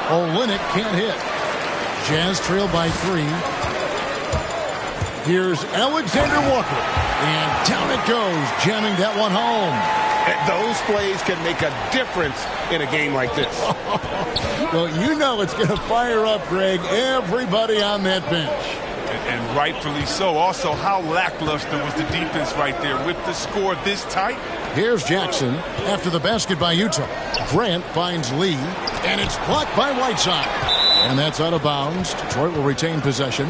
Olynyk can't hit. Jazz trail by 3. Here's Alexander-Walker. And down it goes, jamming that one home. Those plays can make a difference in a game like this. Well, you know it's going to fire up, Greg, everybody on that bench. And rightfully so. Also, how lackluster was the defense right there with the score this tight? Here's Jackson after the basket by Utah. Grant finds Lee, and it's blocked by Whiteside. And that's out of bounds. Detroit will retain possession.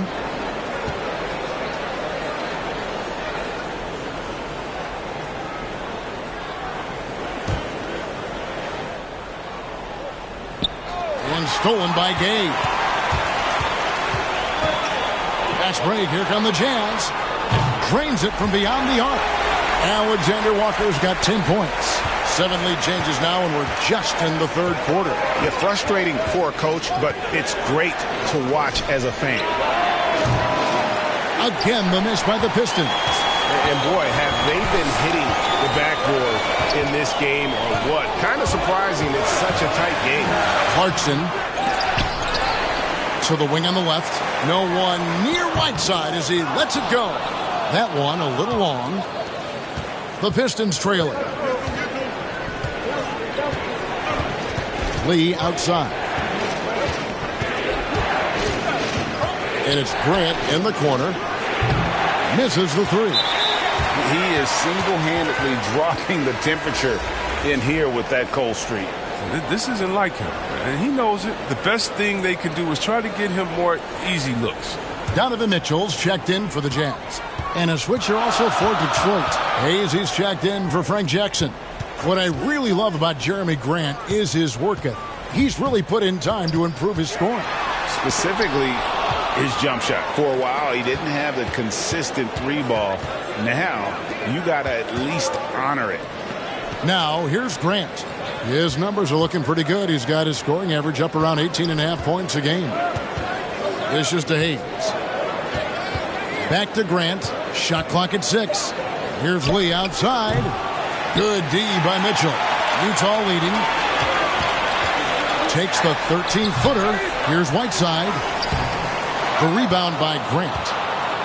One stolen by Gay. Fast break. Here come the Jazz. Drains it from beyond the arc. Alexander Walker's got 10 points. 7 lead changes now, and we're just in the third quarter. Yeah, frustrating for a coach, but it's great to watch as a fan. Again, the miss by the Pistons. And boy, have they been hitting the backboard in this game or what? Kind of surprising it's such a tight game. Clarkson to the wing on the left. No one near Whiteside as he lets it go. That one a little long. The Pistons trailing. Lee outside. And it's Grant in the corner. Misses the three. He is single-handedly dropping the temperature in here with that cold streak. This isn't like him, and he knows it. The best thing they can do is try to get him more easy looks. Donovan Mitchell's checked in for the Jazz. And a switcher also for Detroit. Hayes, he's checked in for Frank Jackson. What I really love about Jeremy Grant is his work ethic. He's really put in time to improve his scoring. Specifically, his jump shot. For a while, he didn't have the consistent three ball. Now, you got to at least honor it. Now, here's Grant. His numbers are looking pretty good. He's got his scoring average up around 18.5 points a game. Dishes to Hayes. Back to Grant. Shot clock at 6. Here's Lee outside. Good D by Mitchell. Utah leading. Takes the 13-footer. Here's Whiteside. The rebound by Grant.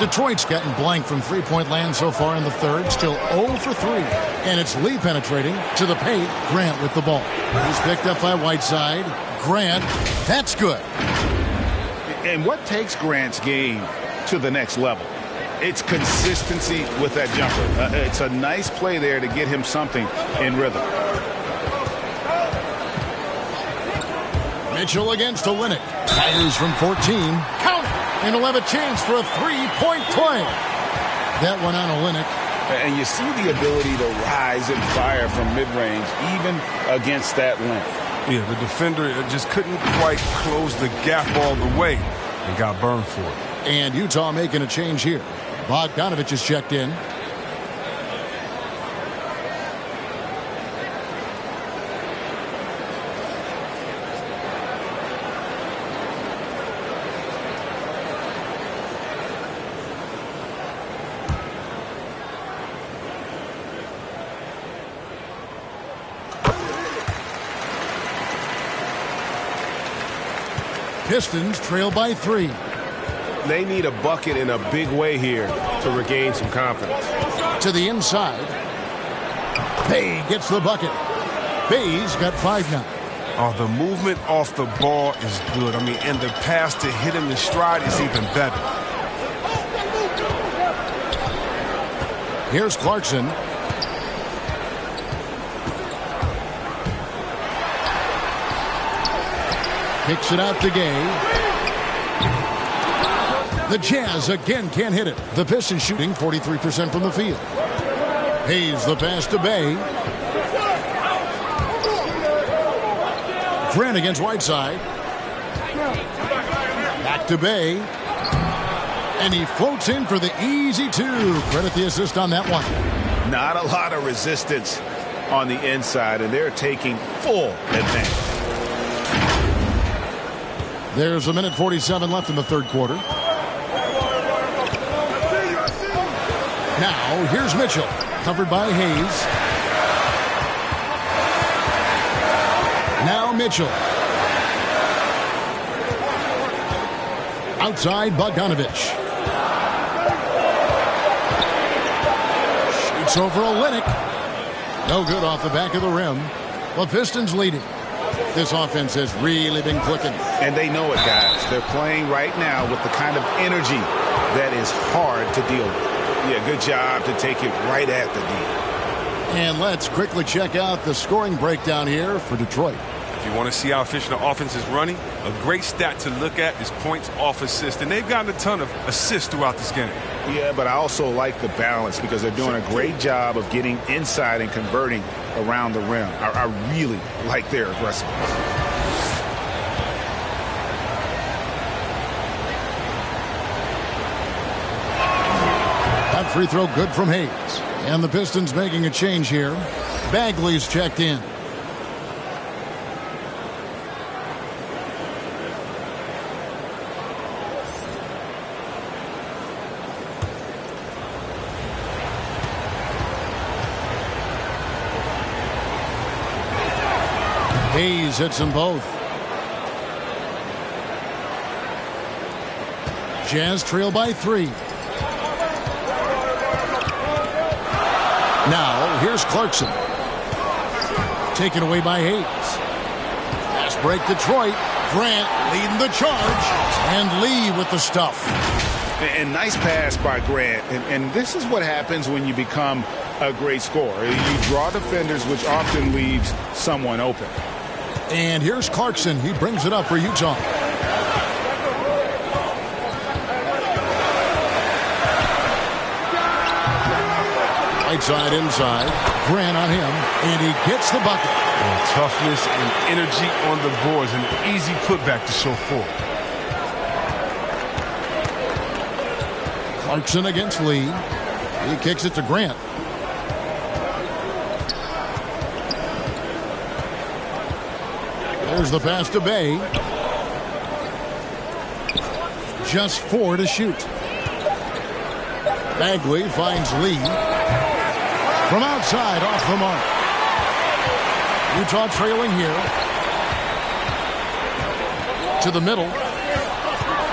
Detroit's gotten blank from three-point land so far in the third. Still 0 for 3. And it's Lee penetrating to the paint. Grant with the ball. He's picked up by Whiteside. Grant. That's good. And what takes Grant's game to the next level? It's consistency with that jumper. It's a nice play there to get him something in rhythm. Mitchell against Olynyk. Fires from 14. Count it! And he'll have a chance for a three-point play. That one on Olynyk. And you see the ability to rise and fire from mid-range, even against that length. Yeah, the defender just couldn't quite close the gap all the way and got burned for it. And Utah making a change here. Bogdanovich is checked in. Pistons trail by 3. They need a bucket in a big way here to regain some confidence. To the inside. Bay gets the bucket. Bay's got 5 now. Oh, the movement off the ball is good. I mean, and the pass to hit him in stride is even better. Here's Clarkson. Kicks it out to Gay. The Jazz again can't hit it. The Pistons shooting 43% from the field. Hayes the pass to Bay. Grant against Whiteside. Back to Bay. And he floats in for the easy 2. Credit the assist on that one. Not a lot of resistance on the inside, and they're taking full advantage. There's 1:47 left in the third quarter. Now, here's Mitchell, covered by Hayes. Now Mitchell. Outside, Bogdanovich. Shoots over Olynyk. No good off the back of the rim. The Pistons leading. This offense has really been clicking. And they know it, guys. They're playing right now with the kind of energy that is hard to deal with. Yeah, good job to take it right at the D. And let's quickly check out the scoring breakdown here for Detroit. If you want to see how efficient the offense is running, a great stat to look at is points off assist. And they've gotten a ton of assists throughout this game. Yeah, but I also like the balance because they're doing a great job of getting inside and converting around the rim. I really like their aggressiveness. That free throw good from Hayes. And the Pistons making a change here. Bagley's checked in. Hayes hits them both. Jazz trail by 3. Now, here's Clarkson. Taken away by Hayes. Fast break Detroit. Grant leading the charge. And Lee with the stuff. And nice pass by Grant. And this is what happens when you become a great scorer. You draw defenders, which often leaves someone open. And here's Clarkson. He brings it up for Utah. Right side inside. Grant on him. And he gets the bucket. And toughness and energy on the boards. An easy putback to show forward. Clarkson against Lee. He kicks it to Grant. There's the pass to Bay. Just 4 to shoot. Bagley finds Lee. From outside, off the mark. Utah trailing here. To the middle.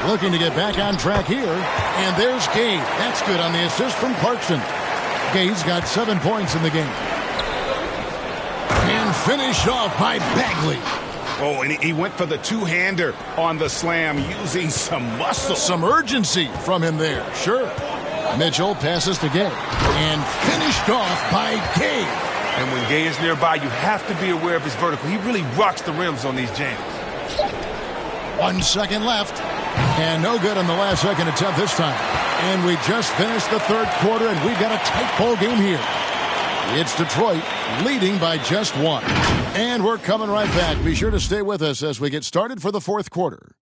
Looking to get back on track here. And there's Gay. That's good on the assist from Clarkson. Gay's got 7 points in the game. And finished off by Bagley. Oh, and he went for the two-hander on the slam using some muscle. Some urgency from him there, sure. Mitchell passes to Gay. And finished off by Gay. And when Gay is nearby, you have to be aware of his vertical. He really rocks the rims on these jams. 1 second left. And no good on the last second attempt this time. And we just finished the third quarter, and we've got a tight ball game here. It's Detroit leading by just 1. And we're coming right back. Be sure to stay with us as we get started for the fourth quarter.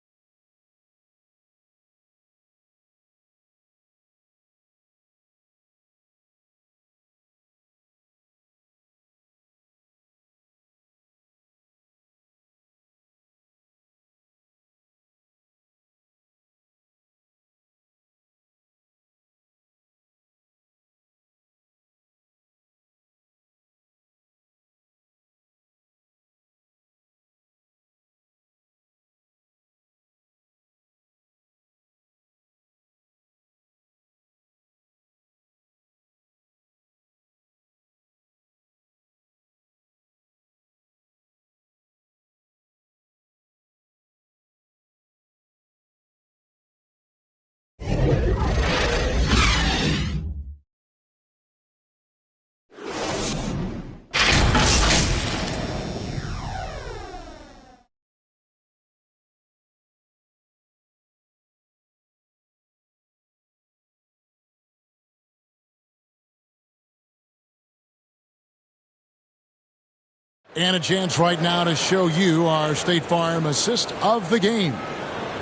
And a chance right now to show you our State Farm assist of the game.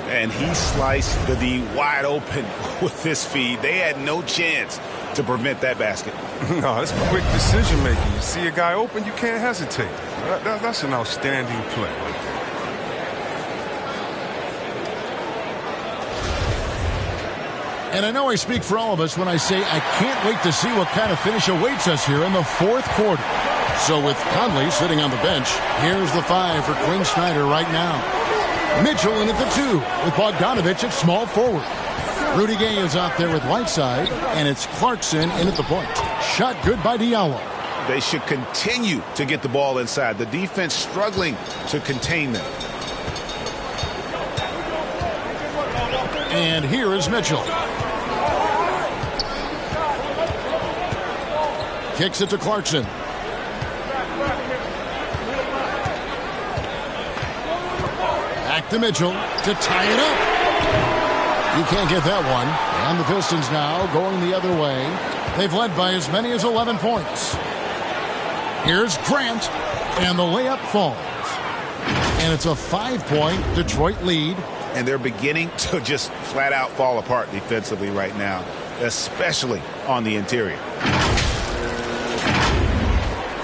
And he sliced the D wide open with this feed. They had no chance to prevent that basket. No, it's quick decision making. You see a guy open, you can't hesitate. That's an outstanding play. And I know I speak for all of us when I say I can't wait to see what kind of finish awaits us here in the fourth quarter. So with Conley sitting on the bench, here's the 5 for Quinn Snyder right now. Mitchell in at the 2 with Bogdanovich at small forward. Rudy Gay is out there with Whiteside, and it's Clarkson in at the point. Shot good by Diallo. They should continue to get the ball inside. The defense struggling to contain them. And here is Mitchell. Kicks it to Clarkson. Back to Mitchell to tie it up. You can't get that one. And the Pistons now going the other way. They've led by as many as 11 points. Here's Grant, and the layup falls. And it's a 5-point Detroit lead. And they're beginning to just flat out fall apart defensively right now, especially on the interior.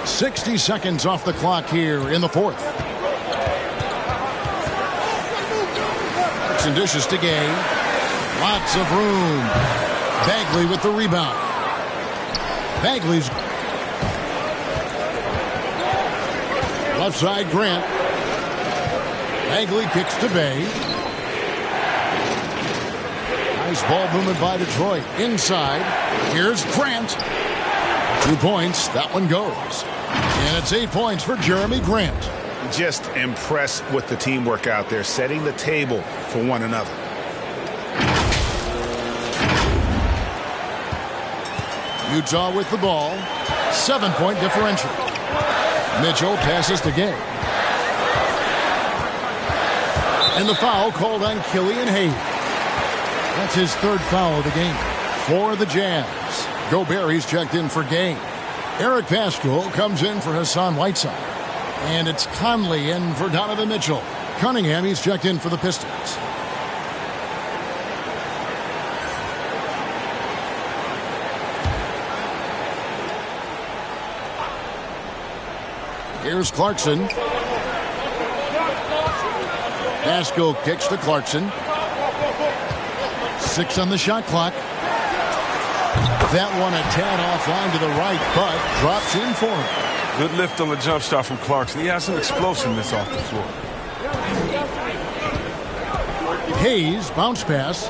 60 seconds off the clock here in the fourth. And dishes to Gay. Lots of room. Bagley with the rebound. Bagley's left side. Grant Bagley kicks to Bay. Nice ball movement by Detroit. Inside. Here's Grant. 2 points. That one goes. And it's 8 points for Jeremy Grant. Just impressed with the teamwork out there, setting the table for one another. Utah with the ball. 7-point differential. Mitchell passes to Gay. And the foul called on Killian Hayes. That's his 3rd foul of the game for the Jazz. Gobert's checked in for Gay. Eric Pascal comes in for Hassan Whiteside. And it's Conley in for Donovan Mitchell. Cunningham, he's checked in for the Pistons. Here's Clarkson. Pascal kicks to Clarkson. 6 on the shot clock. That one a tad offline to the right, but drops in for him. Good lift on the jump shot from Clarkson. He has some explosiveness off the floor. Hayes, bounce pass.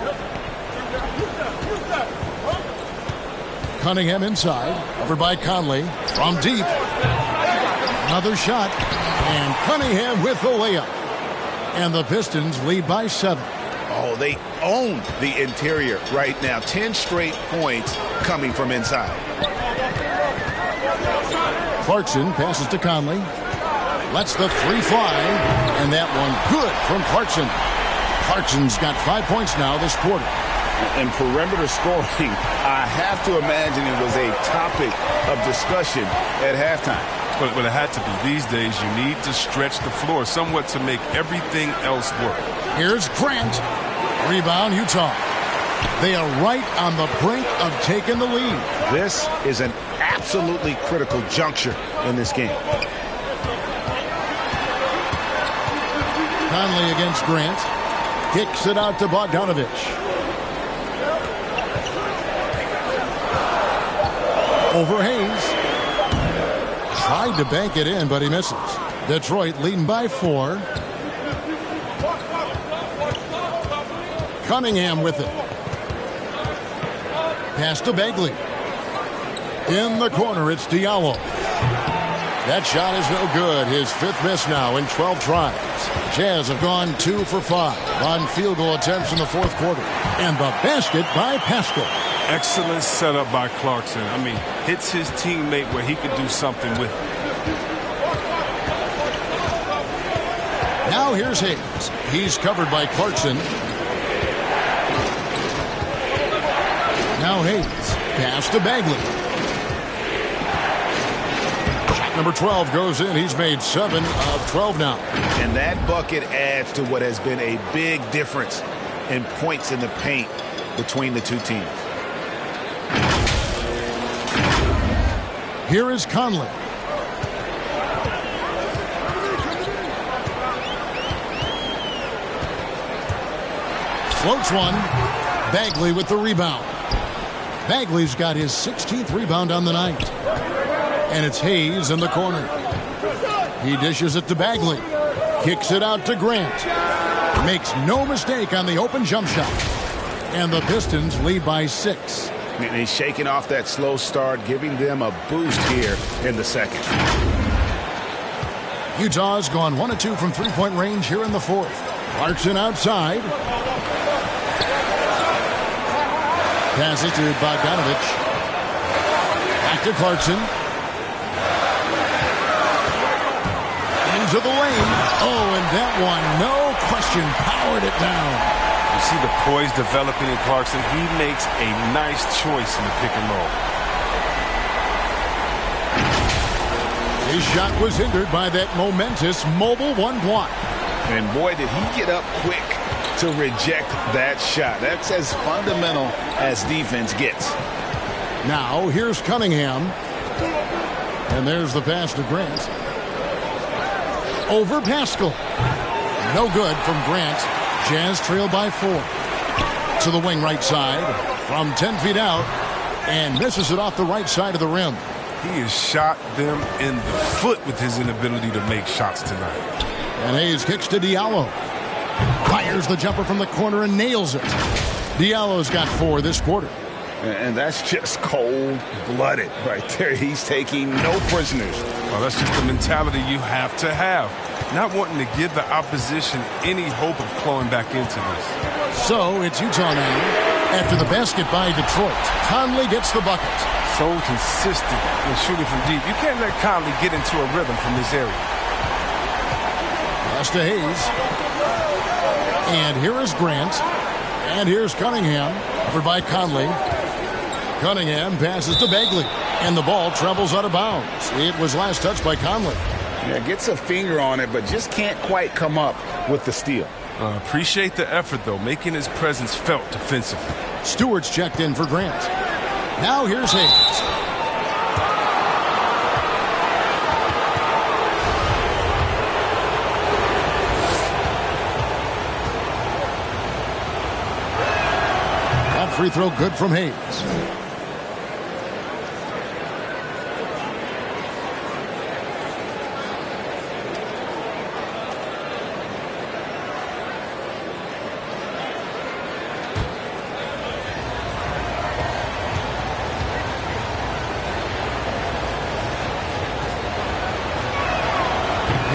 Cunningham inside. Over by Conley. From deep. Another shot. And Cunningham with the layup. And the Pistons lead by 7. Oh, they own the interior right now. 10 straight points coming from inside. Clarkson passes to Conley. Lets the 3 fly. And that one good from Clarkson. Clarkson's got 5 points now this quarter. And perimeter scoring, I have to imagine it was a topic of discussion at halftime. But it had to be. These days, you need to stretch the floor somewhat to make everything else work. Here's Grant. Rebound, Utah. They are right on the brink of taking the lead. This is an absolutely critical juncture in this game. Conley against Grant. Kicks it out to Bogdanovich. Over Hayes. Tried to bank it in, but he misses. Detroit leading by 4. Cunningham with it. Pass to Bagley. In the corner, it's Diallo. That shot is no good. His 5th miss now in 12 tries. Jazz have gone 2 for 5 on field goal attempts in the 4th quarter. And the basket by Pascal. Excellent setup by Clarkson. I mean, hits his teammate where he could do something with it. Now here's Hayes. He's covered by Clarkson. Now Hayes. Pass to Bagley. Shot number 12 goes in. He's made 7 of 12 now. And that bucket adds to what has been a big difference in points in the paint between the two teams. Here is Conley. Floats one. Bagley with the rebound. Bagley's got his 16th rebound on the night. And it's Hayes in the corner. He dishes it to Bagley. Kicks it out to Grant. Makes no mistake on the open jump shot. And the Pistons lead by 6. And he's shaking off that slow start, giving them a boost here in the second. Utah's gone 1 of 2 from 3-point range here in the 4th. Clarkson outside. Passes to Bogdanovich. Back to Clarkson. Into the lane. Oh, and that one, no question, powered it down. You see the poise developing in Clarkson. He makes a nice choice in the pick and roll. His shot was hindered by that momentous mobile 1 block. And boy, did he get up quick to reject that shot. That's as fundamental as defense gets. Now, here's Cunningham. And there's the pass to Grant. Over Pascal. No good from Grant. Jazz trail by 4. To the wing right side. From 10 feet out. And misses it off the right side of the rim. He has shot them in the foot with his inability to make shots tonight. And Hayes kicks to Diallo. Fires the jumper from the corner and nails it. Diallo's got 4 this quarter. And that's just cold-blooded right there. He's taking no prisoners. Well, that's just the mentality you have to have. Not wanting to give the opposition any hope of clawing back into this. So it's Utah now. After the basket by Detroit, Conley gets the bucket. So consistent in shooting from deep. You can't let Conley get into a rhythm from this area. Pass to Hayes. And here is Grant. And here's Cunningham. Covered by Conley. Cunningham passes to Bagley. And the ball travels out of bounds. It was last touched by Conley. Yeah, gets a finger on it, but just can't quite come up with the steal. Appreciate the effort, though, making his presence felt defensively. Stewart's checked in for Grant. Now here's Hayes. That free throw good from Hayes.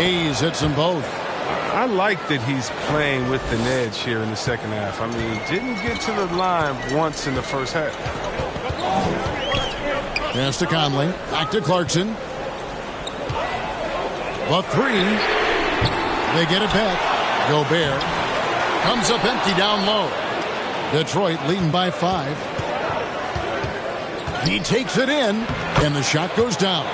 Hayes hits them both. I like that he's playing with an edge here in the second half. I mean, didn't get to the line once in the first half. Pass to Conley. Back to Clarkson. The 3. They get it back. Gobert comes up empty down low. Detroit leading by 5. He takes it in, and the shot goes down.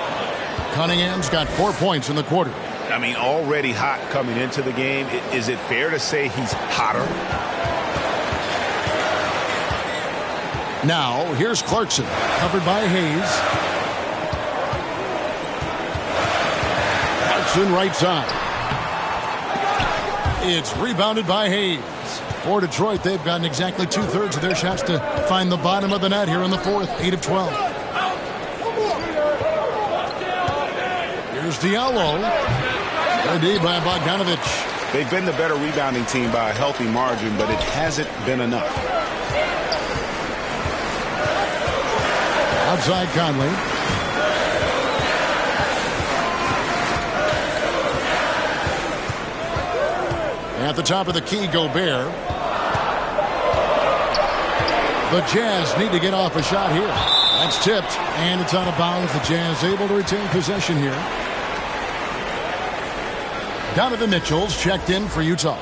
Cunningham's got 4 points in the quarter. I mean, already hot coming into the game. Is it fair to say he's hotter? Now, here's Clarkson, covered by Hayes. Clarkson right side. It's rebounded by Hayes. For Detroit, they've gotten exactly 2/3 of their shots to find the bottom of the net here in the 4th, 8 of 12. Here's Diallo. D by Bogdanovic. They've been the better rebounding team by a healthy margin, but it hasn't been enough. Outside Conley. At the top of the key, Gobert. The Jazz need to get off a shot here. That's tipped, and it's out of bounds. The Jazz able to retain possession here. Donovan Mitchell's checked in for Utah.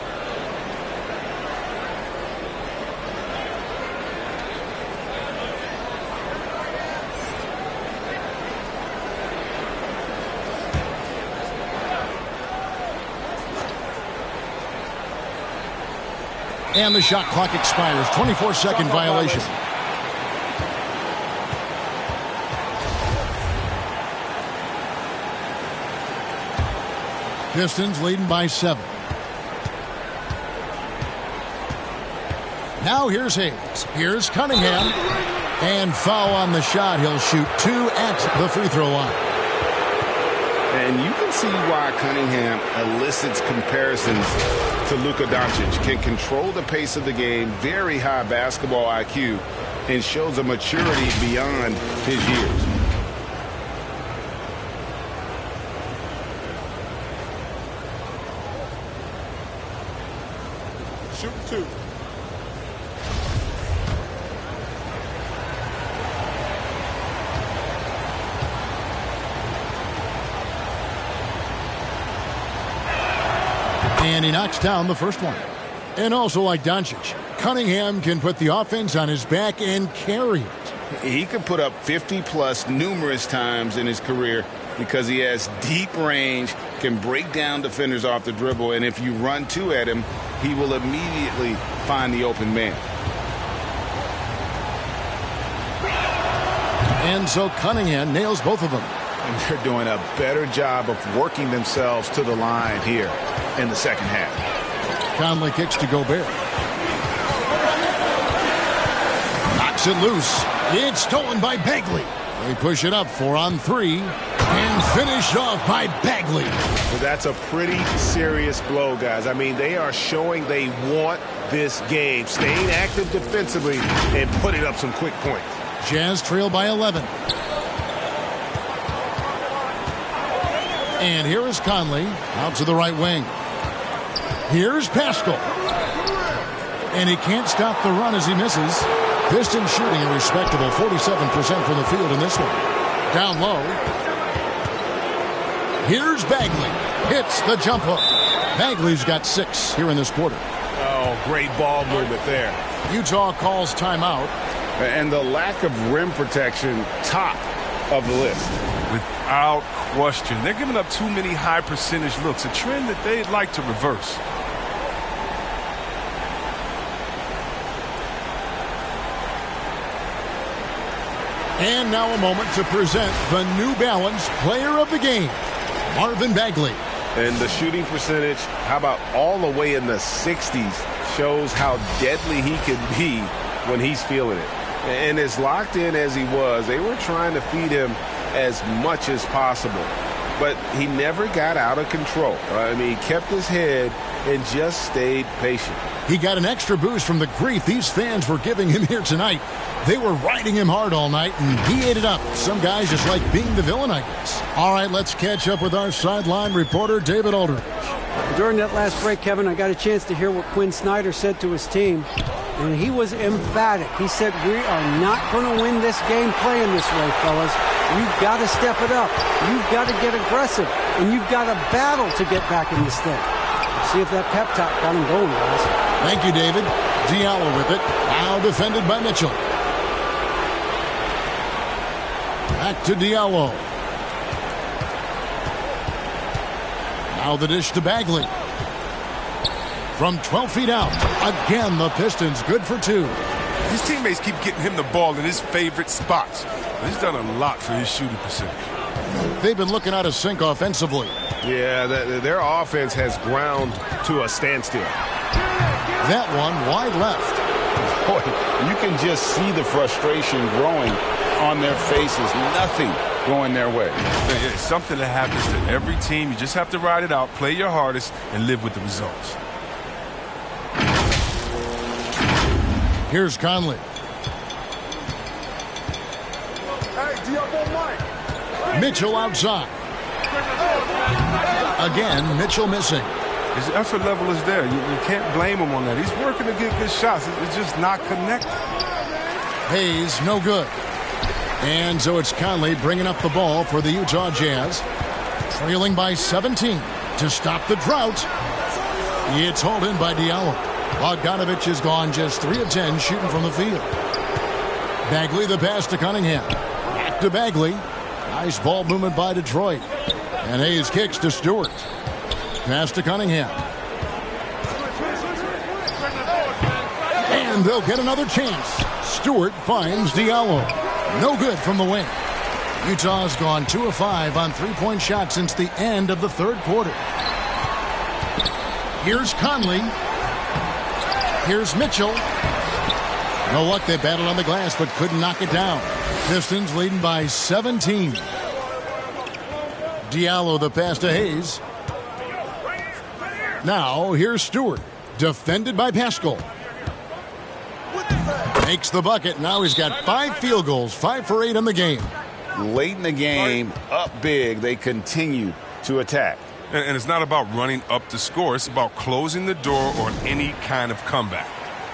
And the shot clock expires. 24-second violation. Pistons leading by 7. Now here's Hayes. Here's Cunningham. And foul on the shot. He'll shoot 2 at the free throw line. And you can see why Cunningham elicits comparisons to Luka Doncic. Can control the pace of the game, very high basketball IQ, and shows a maturity beyond his years. Shoot 2. And he knocks down the first one. And also like Doncic, Cunningham can put the offense on his back and carry it. He could put up 50-plus numerous times in his career because he has deep range, can break down defenders off the dribble, and if you run 2 at him, he will immediately find the open man. And so Cunningham nails both of them. And they're doing a better job of working themselves to the line here in the second half. Conley kicks to Gobert. Knocks it loose. It's stolen by Bagley. They push it up 4-on-3 and finished off by Bagley. So that's a pretty serious blow, guys. I mean, they are showing they want this game, staying active defensively and putting up some quick points. Jazz trail by 11. And here is Conley out to the right wing. Here's Pascal. And he can't stop the run as he misses. Pistons shooting a respectable 47% from the field in this one. Down low. Here's Bagley. Hits the jump hook. Bagley's got 6 here in this quarter. Oh, great ball movement there. Utah calls timeout. And the lack of rim protection, top of the list. Without question. They're giving up too many high percentage looks, a trend that they'd like to reverse. And now a moment to present the New Balance Player of the Game, Marvin Bagley. And the shooting percentage, how about all the way in the 60s, shows how deadly he can be when he's feeling it. And as locked in as he was, they were trying to feed him as much as possible. But he never got out of control. I mean, he kept his head and just stayed patient. He got an extra boost from the grief these fans were giving him here tonight. They were riding him hard all night, and he ate it up. Some guys just like being the villain, I guess. All right, let's catch up with our sideline reporter, David Aldridge. During that last break, Kevin, I got a chance to hear what Quinn Snyder said to his team, and he was emphatic. He said, we are not going to win this game playing this way, fellas. You've got to step it up. You've got to get aggressive, and you've got to battle to get back in this thing. See if that pep talk got him going, guys. Thank you, David. Diallo with it. Now defended by Mitchell. Back to Diallo. Now the dish to Bagley. From 12 feet out. Again, the Pistons good for 2. His teammates keep getting him the ball in his favorite spots. He's done a lot for his shooting percentage. They've been looking out of sync offensively. Yeah, their offense has ground to a standstill. That one wide left. Boy, you can just see the frustration growing on their faces. Nothing going their way. It's something that happens to every team. You just have to ride it out, play your hardest, and live with the results. Here's Conley. Mitchell outside. Again, Mitchell missing. His effort level is there. You can't blame him on that. He's working to get good shots. It's just not connected. Hayes, no good. And so it's Conley bringing up the ball for the Utah Jazz. Trailing by 17 to stop the drought. It's hauled in by Diallo. Bogdanovich has gone just 3 of 10 shooting from the field. Bagley the pass to Cunningham. Back to Bagley. Nice ball movement by Detroit. And Hayes kicks to Stewart. Pass to Cunningham. And they'll get another chance. Stewart finds Diallo. No good from the wing. Utah's gone 2 of 5 on three-point shots since the end of the third quarter. Here's Conley. Here's Mitchell. No luck, they battled on the glass but couldn't knock it down. Pistons leading by 17. Diallo the pass to Hayes. Now here's Stewart. Defended by Pascal. Makes the bucket. Now he's got 5 field goals. 5 for 8 in the game. Late in the game, up big, they continue to attack. And it's not about running up to score. It's about closing the door on any kind of comeback.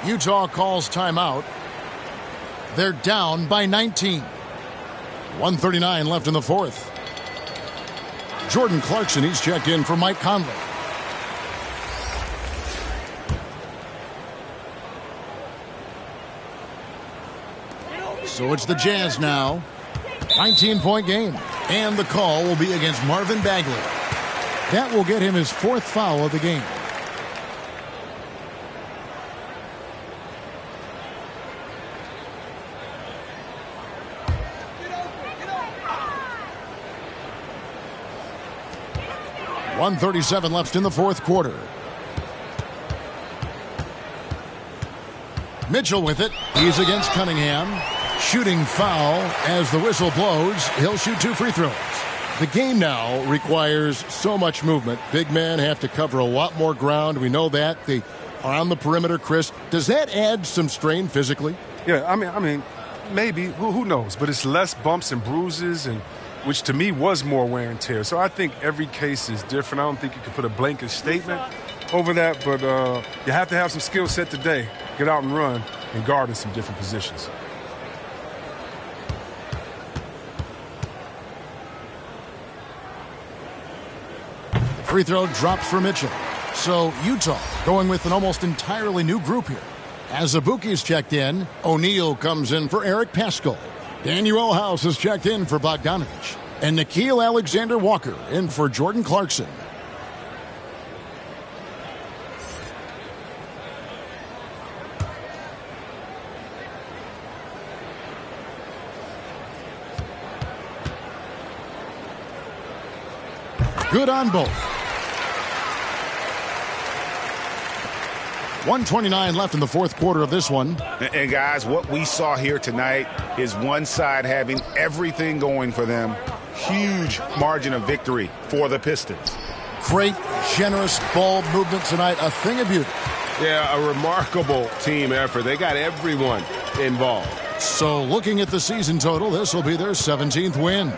Utah calls timeout. They're down by 19. 1:39 left in the fourth. Jordan Clarkson, he's checked in for Mike Conley. So it's the Jazz now. 19-point game. And the call will be against Marvin Bagley. That will get him his 4th foul of the game. .137 left in the fourth quarter. Mitchell with it. He's against Cunningham. Shooting foul as the whistle blows. He'll shoot 2 free throws. The game now requires so much movement. Big men have to cover a lot more ground. We know that. They are on the perimeter, Chris. Does that add some strain physically? Yeah, I mean, maybe. Who knows? But it's less bumps and bruises, and which to me was more wear and tear. So I think every case is different. I don't think you can put a blanket statement over that, but you have to have some skill set today. Get out and run and guard in some different positions. Free throw drops for Mitchell. So Utah going with an almost entirely new group here. As Azubuike's checked in, O'Neal comes in for Eric Paschal. Daniel House is checked in for Bogdanovich. And Nickeil Alexander-Walker in for Jordan Clarkson. Good on both. 1:29 left in the fourth quarter of this one. And guys, what we saw here tonight is one side having everything going for them. Huge margin of victory for the Pistons. Great, generous ball movement tonight. A thing of beauty. Yeah, a remarkable team effort. They got everyone involved. So looking at the season total, this will be their 17th win.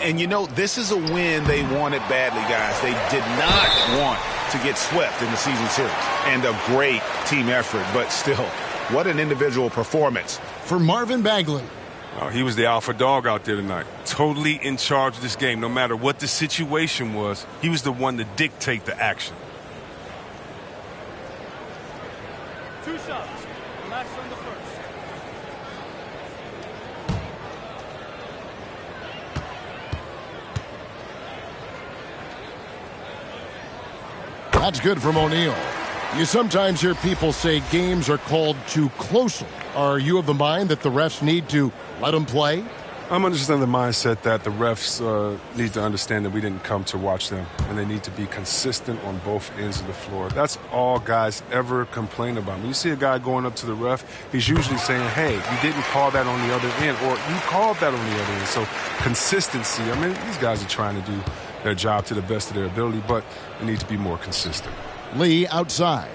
And you know, this is a win they wanted badly, guys. They did not want to get swept in the season series. And a great team effort, but still, what an individual performance. For Marvin Bagley. He was the alpha dog out there tonight. Totally in charge of this game. No matter what the situation was, he was the one to dictate the action. 2 shots. Last on the first. That's good from O'Neal. You sometimes hear people say games are called too closely. Are you of the mind that the refs need to let them play? I'm understanding the mindset that the refs need to understand that we didn't come to watch them, and they need to be consistent on both ends of the floor. That's all guys ever complain about. When you see a guy going up to the ref, he's usually saying, hey, you didn't call that on the other end, or you called that on the other end. So consistency, I mean, these guys are trying to do their job to the best of their ability, but they need to be more consistent. Lee outside.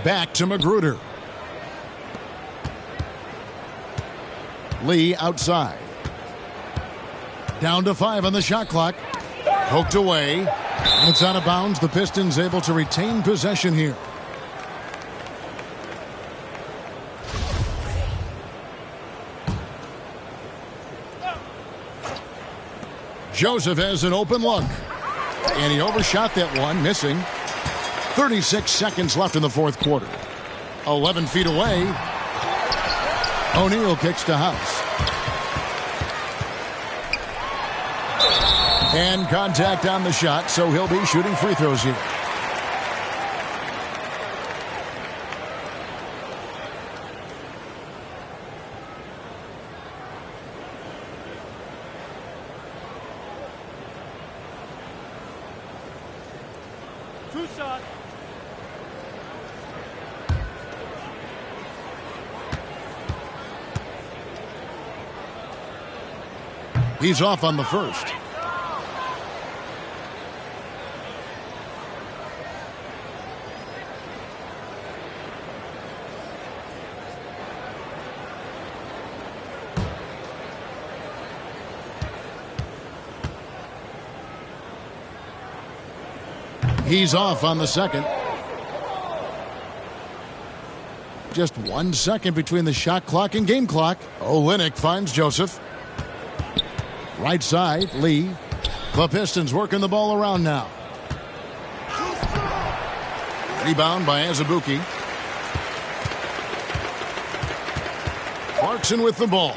Back to Magruder. Lee outside. Down to 5 on the shot clock. Poked away. It's out of bounds. The Pistons able to retain possession here. Joseph has an open look. And he overshot that one, missing. 36 seconds left in the fourth quarter. 11 feet away. O'Neal kicks to House. And contact on the shot, so he'll be shooting free throws here. He's off on the first. He's off on the second. Just 1 second between the shot clock and game clock. Olynyk finds Joseph. Right side, Lee. The Pistons working the ball around now. Rebound by Azubuike. Clarkson with the ball.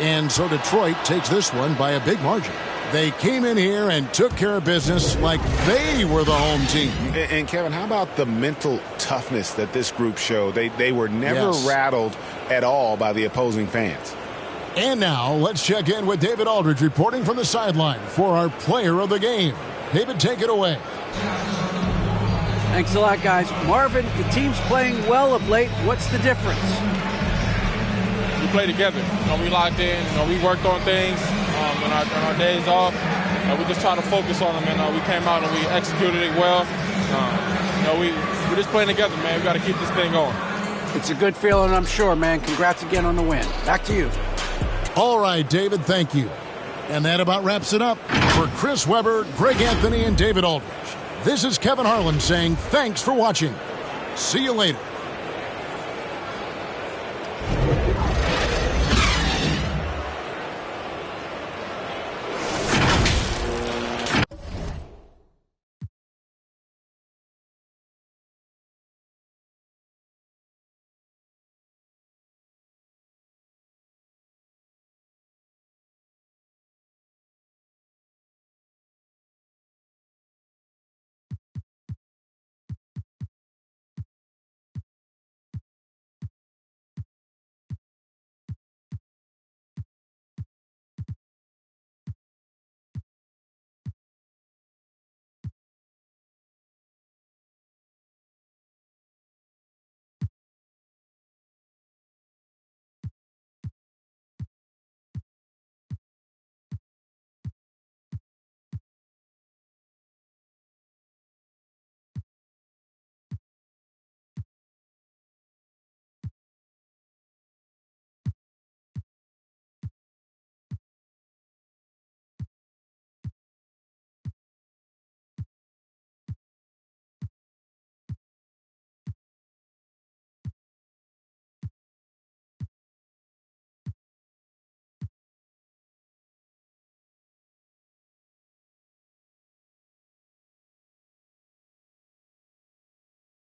And so Detroit takes this one by a big margin. They came in here and took care of business like they were the home team. And Kevin, how about the mental toughness that this group showed? They were never rattled at all by the opposing fans. And now let's check in with David Aldridge reporting from the sideline for our player of the game. David, take it away. Thanks a lot, guys. Marvin, the team's playing well of late. What's the difference? We play together. We locked in. We worked on things on our days off. We just try to focus on them, and we came out and we executed it well. We're just playing together, man. We got to keep this thing going. It's a good feeling, I'm sure, man. Congrats again on the win. Back to you. All right, David, thank you. And that about wraps it up. For Chris Webber, Greg Anthony, and David Aldridge, this is Kevin Harlan saying thanks for watching. See you later.